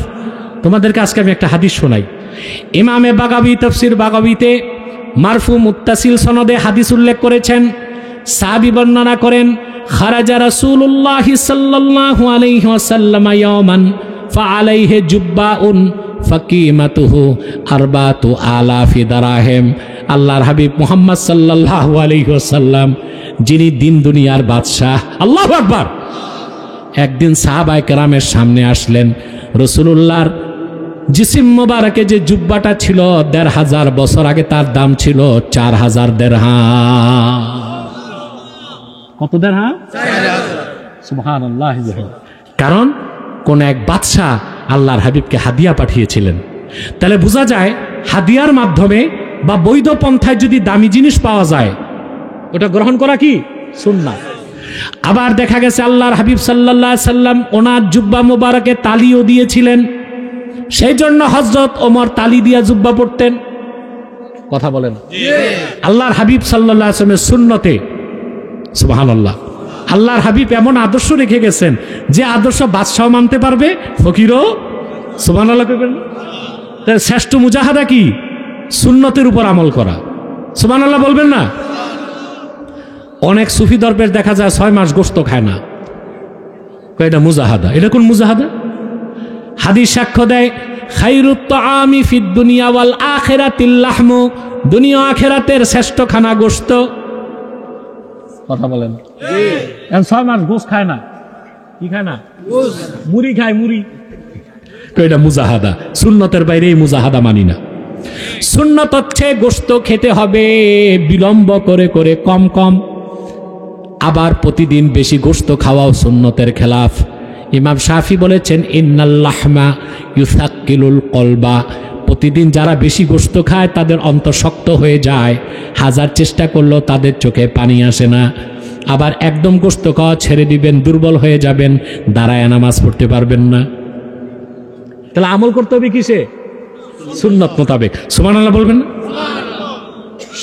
তোমাদেরকে আজকে আমি একটা হাদিস শোনাই। ইমামে বাগাবী তাফসীর বাগাবীতে মারফু মুত্তাসিল সনদে হাদিস উল্লেখ করেছেন। সাহাবী বর্ণনা করেন, খারাজা রাসূলুল্লাহ সাল্লাল্লাহু আলাইহি ওয়াসাল্লাম ইয়াওমান ফাআলাইহি জুব্বাউন ফাকিমাতুহু 4000 দারাহিম। আল্লাহর হাবিব মুহাম্মদ সাল্লাল্লাহু আলাইহি ওয়াসাল্লাম, যিনি দিন দুনিয়ার বাদশাহ, আল্লাহু আকবার, একদিন সাহাবায়ে কেরামের সামনে আসলেন। রাসূলুল্লাহর জিসিম মোবারকে যে জুব্বাটা ছিল ১৫০০ বছর আগে তার দাম ছিল ৪০০০ দিরহাম। কত দিরহাম? ৪০০০। সুবহানাল্লাহ। কারণ কোন এক বাদশাহ আল্লাহর হাবিবকে হাদিয়া পাঠিয়েছিলেন। তাহলে বোঝা যায় হাদিয়ার মাধ্যমে বা বৈধ পন্থায় যদি দামি জিনিস পাওয়া যায় ওটা গ্রহণ করা কি সুন্নাহ। আবার দেখা গেছে আল্লাহর হাবিব সাল্লাল্লাহু আলাইহি সাল্লাম ওনার জুব্বা মোবারকে তালিও দিয়েছিলেন, সেই জন্য হযরত ওমর তালি দিয়া জুব্বা পরতেন। কথা বলেন। আল্লাহর হাবিব সাল্লাল্লাহু আলাইহি ওয়াসাল্লামের সুন্নতে সুবহানাল্লাহ, আল্লাহর হাবিব এমন আদর্শ রেখে গেছেন যে আদর্শ বাদশাহ মানতে পারবে, ফকিরও। সুবহানাল্লাহ কইবেন। তার শ্রেষ্ঠ মুজাহাদা কি? সুন্নতের উপর আমল করা। সুবহানাল্লাহ বলবেন না? অনেক সুফি দরবেশ দেখা যায় 6 মাস গোশত খায় না, এটা মুজাহাদা। এটা কোন মুজাহাদা? হাদিস সাক্ষ্য দেয়, খায়রুত তাআমি ফিদ দুনিয়া ওয়াল আখিরাতিল লাহমু, দুনিয়া আখিরাতের শ্রেষ্ঠ খানা গোশত। কথা বলেন। জি। 6 মাস গোশত খায় না, কি খায় না? গোশত, মুড়ি খায়, মুড়ি। এটা মুজাহাদা। সুন্নতের বাইরে এই মুজাহাদা মানি না। সুন্নত হচ্ছে গোশত খেতে হবে বিলম্ব করে করে, কম কম। আবার প্রতিদিন বেশি গোশত খাওয়াও সুন্নতের খেলাফ। ইমাম শাফি বলেছেন, ইন্নাল লাহমা ইউসাক্কিলুল কলবা, প্রতিদিন যারা বেশি গোশত খায় তাদের অন্তর শক্ত হয়ে যায়, হাজার চেষ্টা করলেও তাদের চোখে পানি আসে না। আবার একদম গোশত খাওয়া ছেড়ে দিবেন, দুর্বল হয়ে যাবেন, দাঁড়ায় নামাজ পড়তে পারবেন না। তাহলে আমল করতে হবে কিসে? সুন্নত মোতাবেক। সুবহানাল্লাহ বলবেন না?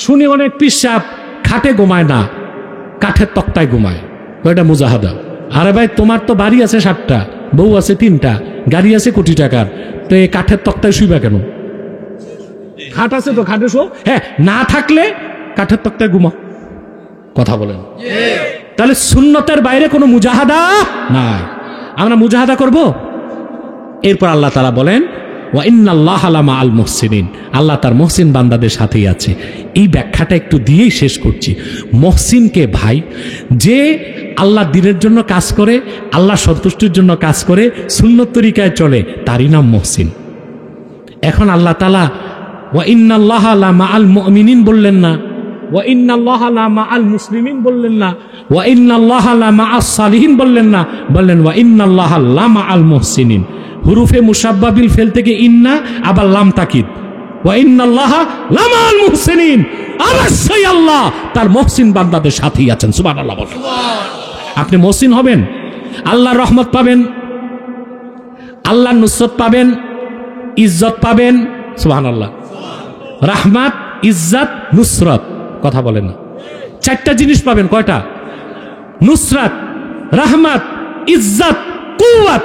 শুনি অনেক পীর সাহেব খাটে ঘুমায় না, কাঠের তক্তায় ঘুমায়, ওইটা মুজাহাদা। আরে ভাই, তোমার তো বাড়ি আছে 7টা, বউ আছে 3টা, গাড়ি আছে কোটি টাকার, তো এই কাঠের তক্তায় শুইবা কেন? খাট আছে তো খাটে শো। হ্যাঁ, না থাকলে কাঠের তক্তায় ঘুমাও। কথা বলেন। তাহলে সুন্নতের বাইরে কোনো মুজাহাদা নাই। আমরা মুজাহাদা করব। এরপর আল্লাহ তাআলা বলেন, ওয়া ইন্নাল্লাহা লামাআল মুহসিনিন, আল্লাহ তার মুহসিন বান্দাদের সাথেই আছে। এই ব্যাখ্যাটা একটু দিয়েই শেষ করছি। মুহসিনকে ভাই, যে আল্লাহ দ্বীনের জন্য কাজ করে, আল্লাহ সন্তুষ্টির জন্য কাজ করে, সুন্নত তরিকায় চলে, তারই নাম মুহসিন। এখন আল্লাহ তাআলা ওয়া ইন্নাল্লাহা লামাআল মুমিনিন বললেন না, ওয়া ইন্নাল্লাহা লামাআল মুসলিমিন বললেন না, ওয়া ইন্নাল্লাহা লামাআস সালিহিন বললেন না, বললেন ওয়া ইন্নাল্লাহা লামাআল মুহসিনিন। হুরুফে মুসাব্বাবিল ফেল থেকে ইন্না, আবার লাম তাকিদ, ওয়া ইন্নাল্লাহা লামাআল মুহসিনিন, অবশ্যই আল্লাহ তার মুহসিন বান্দাদের সাথেই আছেন। সুবহানাল্লাহ বলেন। আপনি মুহসিন হবেন, আল্লাহর রহমত পাবেন, আল্লাহর নুসরত পাবেন, ইজ্জত পাবেন। সুবহানাল্লাহ। রাহমাত, ইজ্জত, নুসরত। কথা বলেন না? 4টা জিনিস পাবেন। কয়টা? নুসরাত, রাহমাত, ইজ্জত, কুওয়াত।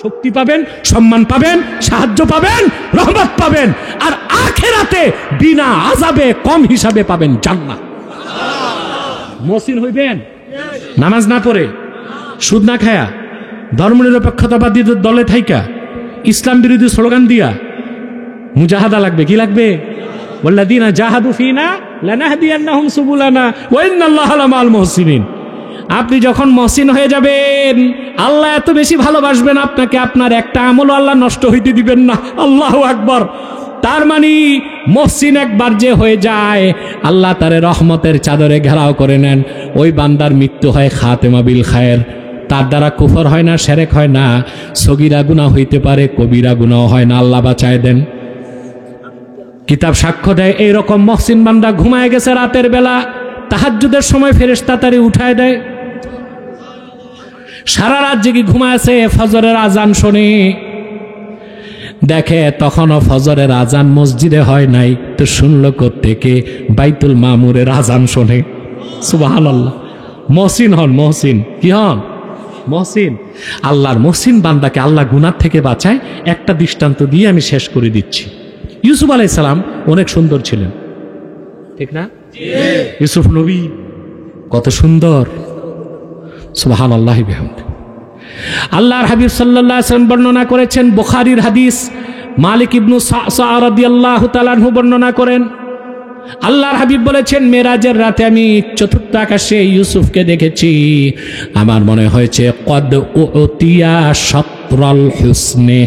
শক্তি পাবেন, সম্মান পাবেন, সাহায্য পাবেন, রহমত পাবেন, আর আখিরাতে বিনা আযাবে কম হিসাবে পাবেন জান্নাত। মুহসিন হইবেন নামাজ না পড়ে, সুদ না খায়া, ধর্মনিরপেক্ষতাবাদীদের দলে থাইকা, ইসলাম বিরোধী স্লোগান দিয়া। মুজাহাদা লাগবে। কি লাগবে? ওয়াল্লাযীনা জাহাদু ফীনা লানাহদিয়ান্নাহুম সুবুলানা ওয়া ইন্নাল্লাহা লামাআল মুহসিনিন। আপনি যখন মুহসিন হয়ে যাবেন, আল্লাহ এত বেশি ভালোবাসবেন আপনাকে, আপনার একটা আমল আল্লাহ নষ্ট হইতে দিবেন না। আল্লাহু আকবার। তার মানে মুহসিন একবার যে হয়ে যায়, আল্লাহ তারে রহমতের চাদরে ঘেরাও করে নেন। ওই বান্দার মৃত্যু হয় খাতেমা বিল খায়ের। তার দ্বারা কুফর হয় না, শিরক হয় না, সগীরা গুনাহ হইতে পারে, কবিরা গুনাহ হয় না। আল্লাহ বাঁচায় দেন। কিতাব সাক্ষ্য দেয়, এইরকম মুহসিন বান্দা ঘুমায় গেছে রাতের বেলা, তাহাজ্জুদের সময় ফেরেশতা তারে উঠায় দেয়। সারা রাত জেগে ঘুমায়ছে, ফজরের আজান শোনে, দেখে তখনও ফজরের আজান মসজিদে হয় নাই, তো শুনলো কোত্থেকে? বাইতুল মামুরের আজান শোনে। সুবহানাল্লাহ। মুহসিন হন, মুহসিন। কি হন? মুহসিন। আল্লাহর মুহসিন বান্দাকে আল্লাহ গুনাহ থেকে বাঁচায়। একটা দৃষ্টান্ত দিয়ে আমি শেষ করে দিচ্ছি। ইউসুফ আলাইহিস সালাম অনেক সুন্দর ছিলেন, ঠিক না? ইউসুফ নবী কত সুন্দর। সুবহানাল্লাহি বিহামদি। আল্লাহর হাবিব সাল্লাল্লাহু আলাইহি ওয়াসাল্লাম বর্ণনা করেছেন, বুখারীর হাদিস, মালিক ইবনে সা'সা রাদিয়াল্লাহু তাআলা আনহু বর্ণনা করেন, আল্লাহর হাবিব বলেছেন, মেরাজের রাতে আমি চতুর্থ আকাশে ইউসুফকে দেখেছি। আমার মনে হয়েছে কদ উতিয়া শাতরাল হুসনে,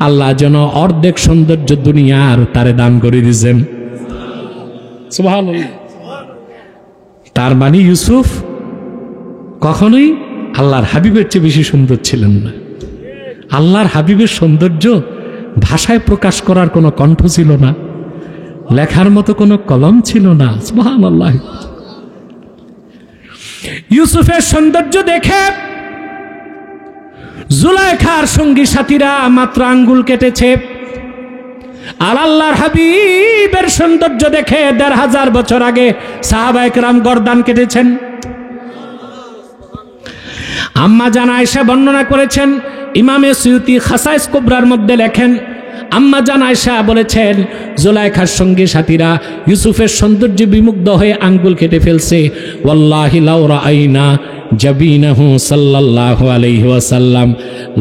আল্লাহ যেন অর্ধেক সৌন্দর্য দুনিয়ার তারে দান করে দিয়েছেন। সুবহানাল্লাহ। তার মানে ইউসুফ কখনোই আল্লাহর হাবিবের চেয়ে বেশি সুন্দর ছিলেন না। আল্লাহর হাবিবের সৌন্দর্য ভাষায় প্রকাশ করার কোনো কণ্ঠ ছিল না, লেখার মতো কোনো কলম ছিল না। সুবহানাল্লাহ। ইউসুফের সৌন্দর্য দেখে জুলাইখার সঙ্গী সাথীরা মাত্র আঙ্গুল কেটেছে, আর আল্লাহর হাবিবের সৌন্দর্য দেখে ১৫০০ বছর আগে সাহাবায়ে কেরাম গর্দান কেটেছেন। আম্মা জান আয়েশা বর্ণনা করেছেন, ইমামে সুয়ুতি খাসাইস কুবরার মধ্যে লেখেন, আম্মা জান আয়েশা বলেছেন, জুলাইখার সঙ্গী সাথীরা ইউসুফের সৌন্দর্যে বিমুগ্ধ হয়ে আঙ্গুল কেটে ফেলছে। ওয়াল্লাহি লাউ রাআইনা জাবিনাহু সাল্লাল্লাহু আলাইহি ওয়াসাল্লাম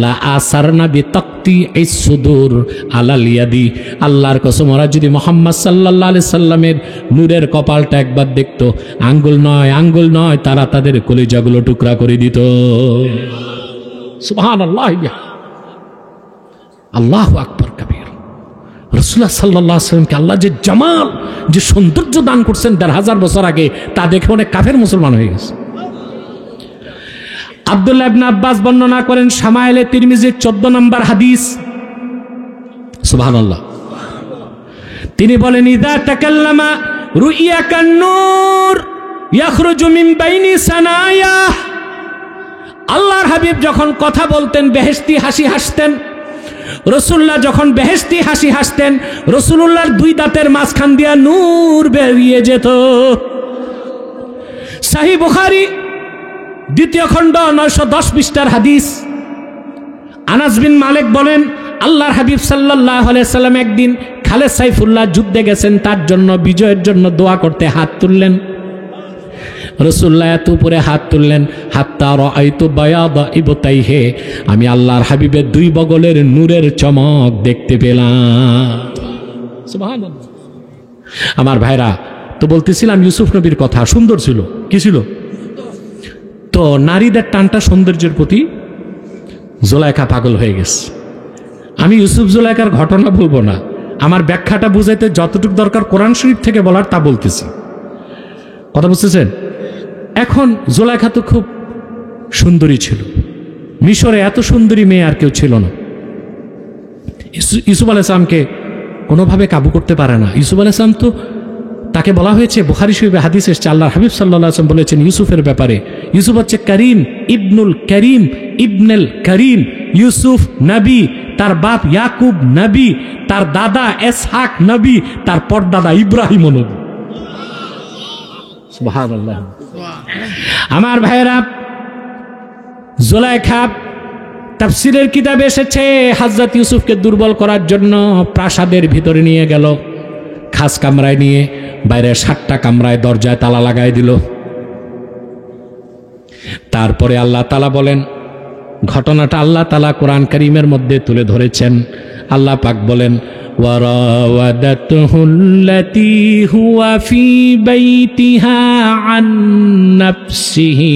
লা আসারনা বিতাকতি ইসসুদুর আলাল ইয়াদি। আল্লাহর কসম, ওরা যদি মুহাম্মদ সাল্লাল্লাহু আলাইহি সাল্লামের নূরের কপালটা একবার দেখতো, আঙ্গুল নয় তারা তাদের কলিজাগুলো টুকরা করে দিত। সুবহানাল্লাহ। আল্লাহু আকবার কবীর। রাসূলুল্লাহ সাল্লাল্লাহু আলাইহি ওয়াসাল্লামকে আল্লাহ যে জামাল, যে সৌন্দর্য দান করছেন ১৫০০ বছর আগে, তা দেখে অনেক কাফের মুসলমান হয়ে গেছে। আব্দুল্লাহ ইবনে আব্বাস বর্ণনা করেন, শামায়েলে তিরমিজির ১৪ নম্বর হাদিস। সুবহানাল্লাহ। তিনি বলেন, ইযা তাকাল্লামা রুইয়া কান-নূর ইয়াখরুজু মিন বাইনি সানায়া। আল্লাহর হাবিব যখন কথা বলতেন, বেহেশতি হাসি হাসতেন, রসুল্লাহ যখন বেহেশতি হাসি হাসতেন, রসুলুল্লাহর দুই দাঁতের মাঝখান দিয়া নূর বেরিয়ে যেত। সহিহ বুখারী দ্বিতীয় খণ্ড 910 পৃষ্ঠার হাদিস। আনাস বিন মালিক বলেন, আল্লাহর হাবিব সাল্লাল্লাহু আলাইহি সাল্লাম একদিন খালেদ সাইফুল্লাহ যুদ্ধে গেছেন, তার জন্য বিজয়ের জন্য দোয়া করতে হাত তুললেন। রাসূলুল্লাহ এত উপরে হাত তুললেন, হাত্তা রাআইতু বায়াদা ইবতাইহি, আমি আল্লাহর হাবিবের দুই বগলের নূরের চমক দেখতে পেলাম। সুবহানাল্লাহ। আমার ভাইরা, তো বলতেছিলাম ইউসুফ নবীর কথা, সুন্দর ছিল। কি ছিল? তো নারীদের টানটা সৌন্দর্যের প্রতি, জুলাইখা পাগল হয়ে গেছে। আমি ইউসুফ জুলাইখার ঘটনা বলবো না, আমার ব্যাখ্যাটা বুঝাইতে যতটুকু দরকার কোরআন শরীফ থেকে বলার তা বলতেছি। কথা বুঝতেছেন? এখন জুলাইখা তো খুব সুন্দরী ছিল, মিশরে এত সুন্দরী মেয়ে আর কেউ ছিল না। ইউসুফ আলাইহিস সালামকে কোনোভাবে কাবু করতে পারে না। ইউসুফ আলাইহিস সালাম তো, তাকে বলা হয়েছে, বুখারী শরীফে হাদিস এসেছে, আল্লাহর হাবিব সাল্লাল্লাহু আলাইহি ওয়াসাল্লাম বলেছেন ইউসুফের ব্যাপারে, ইউসুফ হচ্ছে করিম ইবনুল করিম ইবনুল করিম। ইউসুফ নবী, তার বাপ ইয়াকুব নবী, তার দাদা ইসহাক নবী, তার পরদাদা ইব্রাহিম নবী। সুবহানাল্লাহ। আমার ভাইরা, জুলাইখা তাফসীরের কিতাবে এসেছে, হযরত ইউসুফকে দুর্বল করার জন্য প্রাসাদের ভিতরে নিয়ে গেল, খাস কামরায় নিয়ে বাইরে 7টা কামরায় দরজায় তালা লাগাই দিল। তারপরে আল্লাহ তাআলা বলেন, ঘটনাটা আল্লাহ তাআলা কোরআন কারীমের মধ্যে তুলে ধরেছেন। আল্লাহ পাক বলেন, ওয়ারাওয়াদাতুহুল্লাতী হুয়া ফী বাইতিহা আন নাফসিহি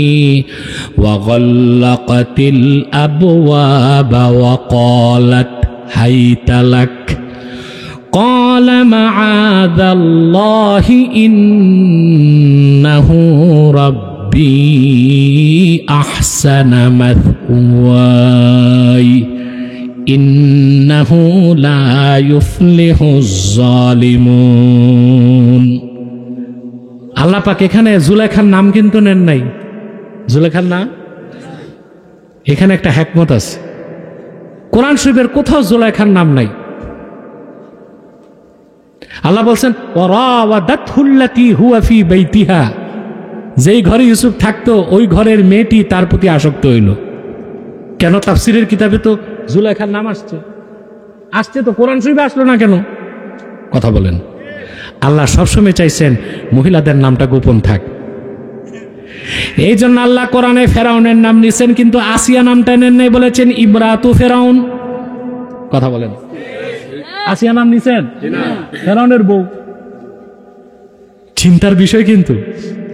ওয়া গাল্লাকাতিল আবওয়াবা ওয়া ক্বালাত হাইতা লাক قال معاذ الله إنه ربي أحسن مثواي إنه لا يفلح الظالمون। আল্লাহ পাক এখানে জুলাইখার নাম কিন্তু নেন নাই। জুলাইখার নাম এখানে একটা হিকমত আছে, কোরআন শরীফের কোথাও জুলাইখার নাম নাই। আল্লাহ বলছেন ওয়ারাওয়াদাতহুল্লাতী হুয়া ফী বাইতিহা, যেই ঘরে ইউসুফ থাকতো ওই ঘরের মেয়েটি তার প্রতি আসক্ত হইল। কেন? তাফসীরের কিতাবে তো জুলাইখার নাম আসছে তো, কোরআন শরীফে আসলো না কেন? কথা বলেন। আল্লাহ সবসময় চাইছেন মহিলাদের নামটা গোপন থাক। এই জন্য আল্লাহ কোরআনে ফেরাউনের নাম নিছেন, কিন্তু আসিয়া নামটা নেন নাই, বলেছেন ইমরাতু ফেরাউন। কথা বলেন। আসিয়া নাম নিছেন ফেরাউনের বউ, চিন্তার বিষয়, কিন্তু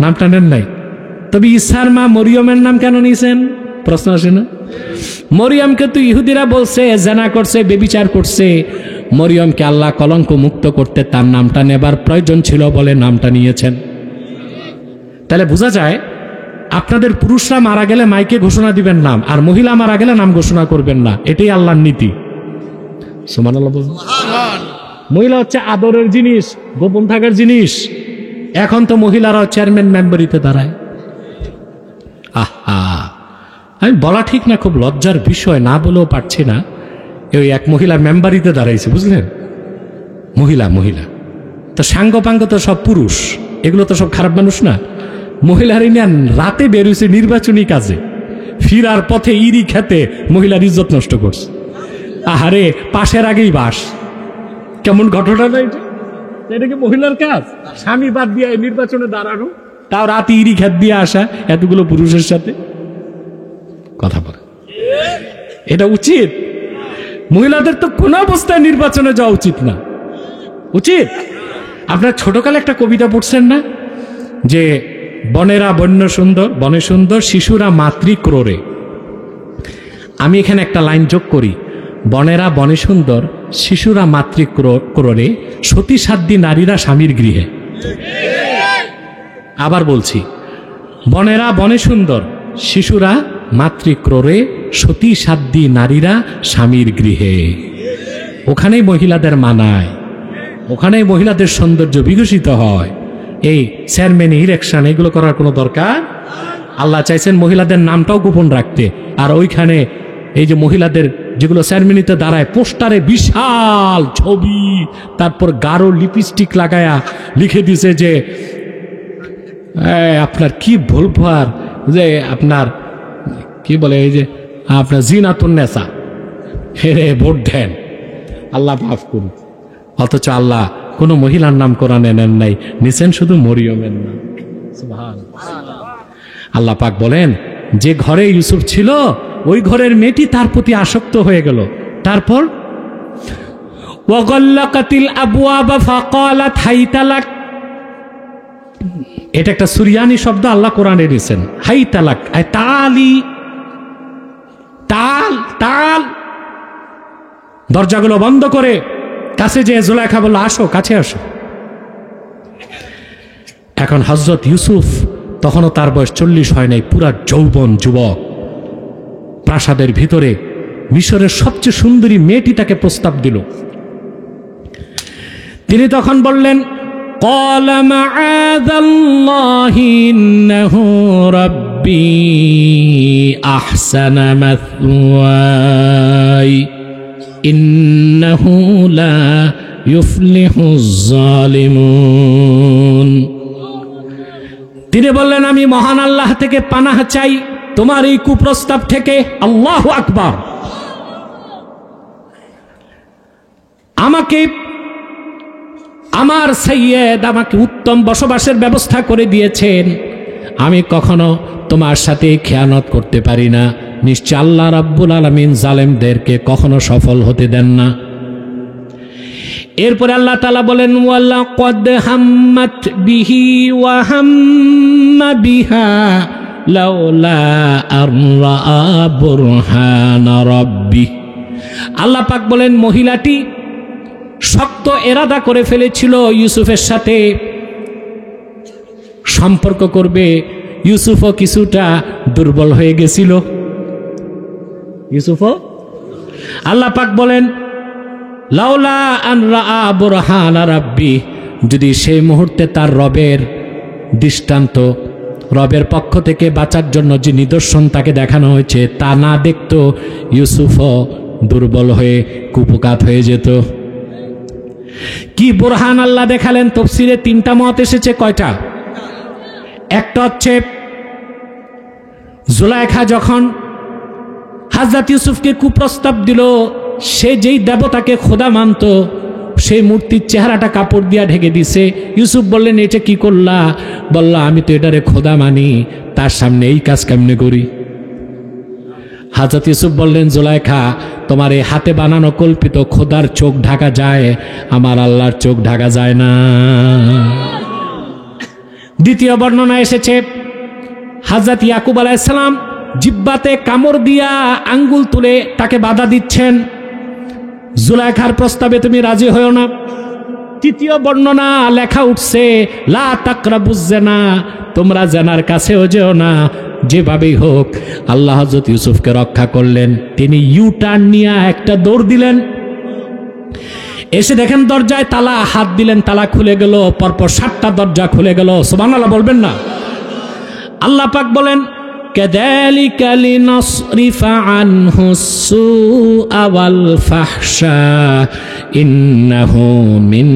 নামটা নেন নাই। তবে ঈসার মা মরিয়মের নাম কেন নিছেন? প্রশ্ন আসে না? মরিয়মকে তো ইহুদিরা বলছে জেনা করছে, বেবিচার করছে। মরিয়মকে আল্লাহ কলঙ্ক মুক্ত করতে তার নামটা নেবার প্রয়োজন ছিল বলে নামটা নিয়েছেন। তাহলে বোঝা যায়, আপনাদের পুরুষরা মারা গেলে মাইকে ঘোষণা দিবেন নাম, আর মহিলা মারা গেলে নাম ঘোষণা করবেন না। এটাই আল্লাহর নীতি। সুবহানাল্লাহ বলুন। মহিলা হচ্ছে আদরের জিনিস, গোপন থাকার জিনিস। এখন তো মহিলারা চেয়ারম্যান মেম্বারিতে দাঁড়ায়। আহা, আমি বলা ঠিক না, খুব লজ্জার বিষয়, না বলেও পারছি না। ওই এক মহিলা মেম্বারিতে দাঁড়াইছে, বুঝলেন? মহিলা তো সাঙ্গ তো সব পুরুষ, এগুলো তো সব খারাপ মানুষ না। মহিলার না রাতে বেরোইছে নির্বাচনী কাজে, ফিরার পথে ইরি খেতে মহিলার ইজ্জত নষ্ট করছে। আহারে, পাশের আগেই বাস। কেমন ঘটনা না এটা? এটা কি মহিলার কাজ? স্বামী বাদ দিয়ে নির্বাচনে দাঁড়ানো, তাও রাতে ইরি খেত দিয়ে আসা এতগুলো পুরুষের সাথে। কথা বলে, এটা উচিত? মহিলাদের তো কোনো অবস্থায় নির্বাচনে যাওয়া উচিত না। উচিত? আপনার ছোটকালে একটা কবিতা পড়ছেন না, যে বনেরা বন্য সুন্দর, বনে সুন্দর শিশুরা মাতৃক্রোড়ে। আমি এখানে একটা লাইন যোগ করি, বনেরা বনে সুন্দর শিশুরা মাতৃক্রোড়ে, সতী সাধ্যী নারীরা স্বামীর গৃহে। আবার বলছি, বনেরা বনে সুন্দর শিশুরা মাতৃক্রোড়ে, সতী সাধ্যী নারীরা স্বামীর গৃহে। ওখানেই মহিলাদের মানায়, ওখানেই মহিলাদের সৌন্দর্য বিকশিত হয়। এই চেয়ারম্যান ইলেকশন এগুলো করার কোনো দরকার? আল্লাহ চাইছেন মহিলাদের নামটাও গোপন রাখতে, আর ওইখানে এই যে মহিলাদের যেগুলো সেরেমনিতে দাঁড়ায়, পোস্টারে বিশাল ছবি, তারপর গাঢ় লিপস্টিক লাগায়া লিখে দিছে যে আপনার কি বলবো আর, যে আপনার কি বলে, এই যে আপনার জিনাতুন নেসা, হেরে ভোট দেন, আল্লাহ মাফ করুন। অথচ আল্লাহ কোনো মহিলার নাম কোরআনে নেন নাই, নিছেন শুধু মরিয়মের নাম। আল্লাহ পাক বলেন, যে ঘরে ইউসুফ ছিল ওই ঘরের মেয়েটি তার প্রতি আসক্ত হয়ে গেল। তারপর ওয়াগাল্লাকাতিল আবওয়াবা ফাকালাত হাইতালাক, এটা একটা সুরিয়ানি শব্দ আল্লাহ কোরআনে দিয়েছেন। হাইতালাক আই তালি, তাল তাল, দরজাগুলো বন্ধ করে কাছে যে জুলাইখা বলল, আসো কাছে আসো। এখন হযরত ইউসুফ তখনও তার বয়স 40 হয় নাই, পুরা যৌবন যুবক। প্রাসাদের ভিতরে মিশরের সবচেয়ে সুন্দরী মেয়েটি তাকে প্রস্তাব দিল। তিনি তখন বললেন, قال معاذ الله إنه ربي أحسن مثواي إنه لا يفلح الظالمون। তিনি বললেন, আমি মহান আল্লাহ থেকে পানাহ চাই তোমার এই কুপ্রস্তাব থেকে। আল্লাহু আকবার। আমাকে আমার সাইয়্যেদ আমাকে উত্তম বসবাসের ব্যবস্থা করে দিয়েছেন, আমি কখনো তোমার সাথে খেয়ানত করতে পারি না। নিশ্চয় আল্লাহ রাব্বুল আলামিন জালেমদেরকে কখনো সফল হতে দেন না। এরপরে আল্লাহ তাআলা বলেন, ওয়ালাকাদ হাম্মাত বিহি ওয়া হাম্মা বিহা লাউলা আন রাআ বুরহানা রাব্বি। আল্লাহ পাক বলেন, মহিলাটি শক্ত এরাদা করে ফেলেছিল ইউসুফের সাথে সম্পর্ক করবে। ইউসুফও কিছুটা দুর্বল হয়ে গেছিল। ইউসুফও, আল্লাহ পাক বলেন, লাউলা আন রাআ বুরহানা রাব্বি, যদি সেই মুহূর্তে তার রবের দৃষ্টান্ত, রবের পক্ষ থেকে বাঁচার জন্য যে নিদর্শন তাকে দেখানো হয়েছে তা না দেখতো, ইউসুফও দুর্বল হয়ে কুপকাত হয়ে যেত। কি বুরহান আল্লাহ দেখালেন? তাফসীরে 3টা মত এসেছে। কয়টা? একটা হচ্ছে জুলাইখা যখন হযরত ইউসুফকে কুপ্রস্তাব দিল, সে যেই দেবতাকে খোদা মানত সেই মূর্তির চেহারাটা কাপড় দিয়া ঢেকে দিছে। ইউসুফ বললেন, এটা কি করলা? বলল, আমি তো এটারে খোদা মানি, তার সামনে এই কাজ কেমনে করি? হযরত ইউসুফ বললেন, জুলাইখা, তোমার এই হাতে বানানো কল্পিত খোদার চোখ ঢাকা যায়, আমার আল্লাহর চোখ ঢাকা যায় না। দ্বিতীয় বর্ণনা এসেছে, হযরত ইয়াকুব আলাইহিস সালাম জিহ্বাতে কামড় দিয়া আঙ্গুল তুলে তাকে বাধা দিচ্ছেন, জুলাইখার প্রস্তাবে তুমি রাজি হও না। তৃতীয় বর্ণনা লেখা উঠছে, লা তাকরাবুজ জিনা, তোমরা জেনার কাছেও যেও না। যেভাবেই হোক আল্লাহ হযরত ইউসুফকে রক্ষা করলেন। তিনি ইউ টার্ন নিয়ে একটা দৌড় দিলেন, এসে দেখেন দরজায় তালা, হাত দিলেন, তালা খুলে গেল। পরপর 7টা দরজা খুলে গেল। সুবহানাল্লাহ বলবেন না? আল্লাহ পাক বলেন, কাযালিকা লিনাসরিফা আনহুস সুআ ওয়াল ফাহশা ইন্নাহু মিন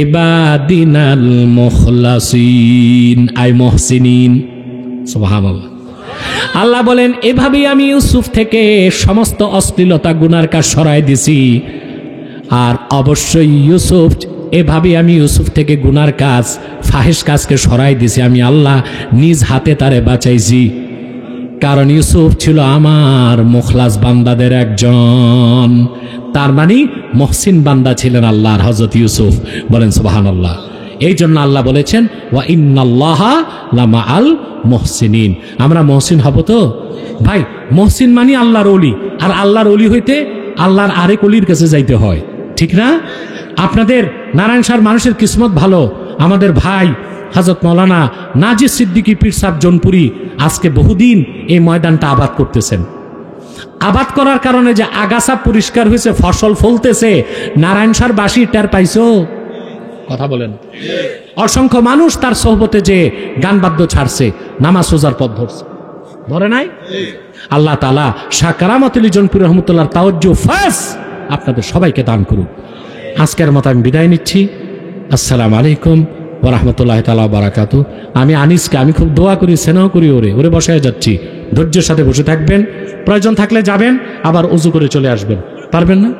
ইবাদিনাল মুখলাসিন আই মুহসিনিন। সুবহানাল্লাহ। আল্লাহ বলেন, এভাবেই আমি ইউসুফ থেকে সমস্ত অশ্লীলতা গুনার কাজ সরাই দিছি। আর অবশ্যই ইউসুফ, এভাবে আমি ইউসুফ থেকে গুনার কাজ, ফাহিশ কাজকে সরাই দিছি। আমি আল্লাহ নিজ হাতে তারে বাঁচাইছি, কারণ ইউসুফ ছিল আমার মুখলাস বান্দাদের একজন। তার মানে মহসিন বান্দা ছিলেন আল্লাহর হযরত ইউসুফ। বলেন সুবহানাল্লাহ। এই জন্য আল্লাহ বলেছেন, ওয়া ইন্নাল্লাহা লামাআল মুহসিনিন। আমরা মহসিন হব তো? ভাই, মহসিন মানে আল্লাহর ওলি, আর আল্লাহর ওলি হইতে আল্লাহর আরেক ওলির কাছে যাইতে হয়, ঠিক না? আপনাদের নারায়ণ শাহর মানুষের কিসমত ভালো। আমাদের ভাই হযরত মাওলানা নাজির সিদ্দিকী পীর সাহেব জনপুরি আজকে বহুদিন এই ময়দানটা আবাদ করতেছেন। আবাদ করার কারণে যে আগাছা পরিষ্কার হয়েছে, ফসল ফলতেছে, নারায়ণ শাহর বাসী টের পাইছো? কথা বলেন। অসংখ্য মানুষ তার সোহবতে যে গান বাদ্য ছাড়ছে, নামাজ রোজার পথ ধরছে। ধরে নাই? আল্লাহ তাআলা শাহ কারামাতুল জনপুর রহমতুল্লাহর তাওজ্জুহ ফাস আপনাদের সবাইকে দান করুন। আজকের মতো আমি বিদায় নিচ্ছি। আসসালামু আলাইকুম ওয়া রাহমাতুল্লাহি তাআলা ওয়া বারাকাতুহু। আমি আনিসকে আমি খুব দোয়া করি, স্নেহ করি, ওরে বসায় যাচ্ছি। ধৈর্যের সাথে বসে থাকবেন, প্রয়োজন থাকলে যাবেন, আবার ওযু করে চলে আসবেন। পারবেন না?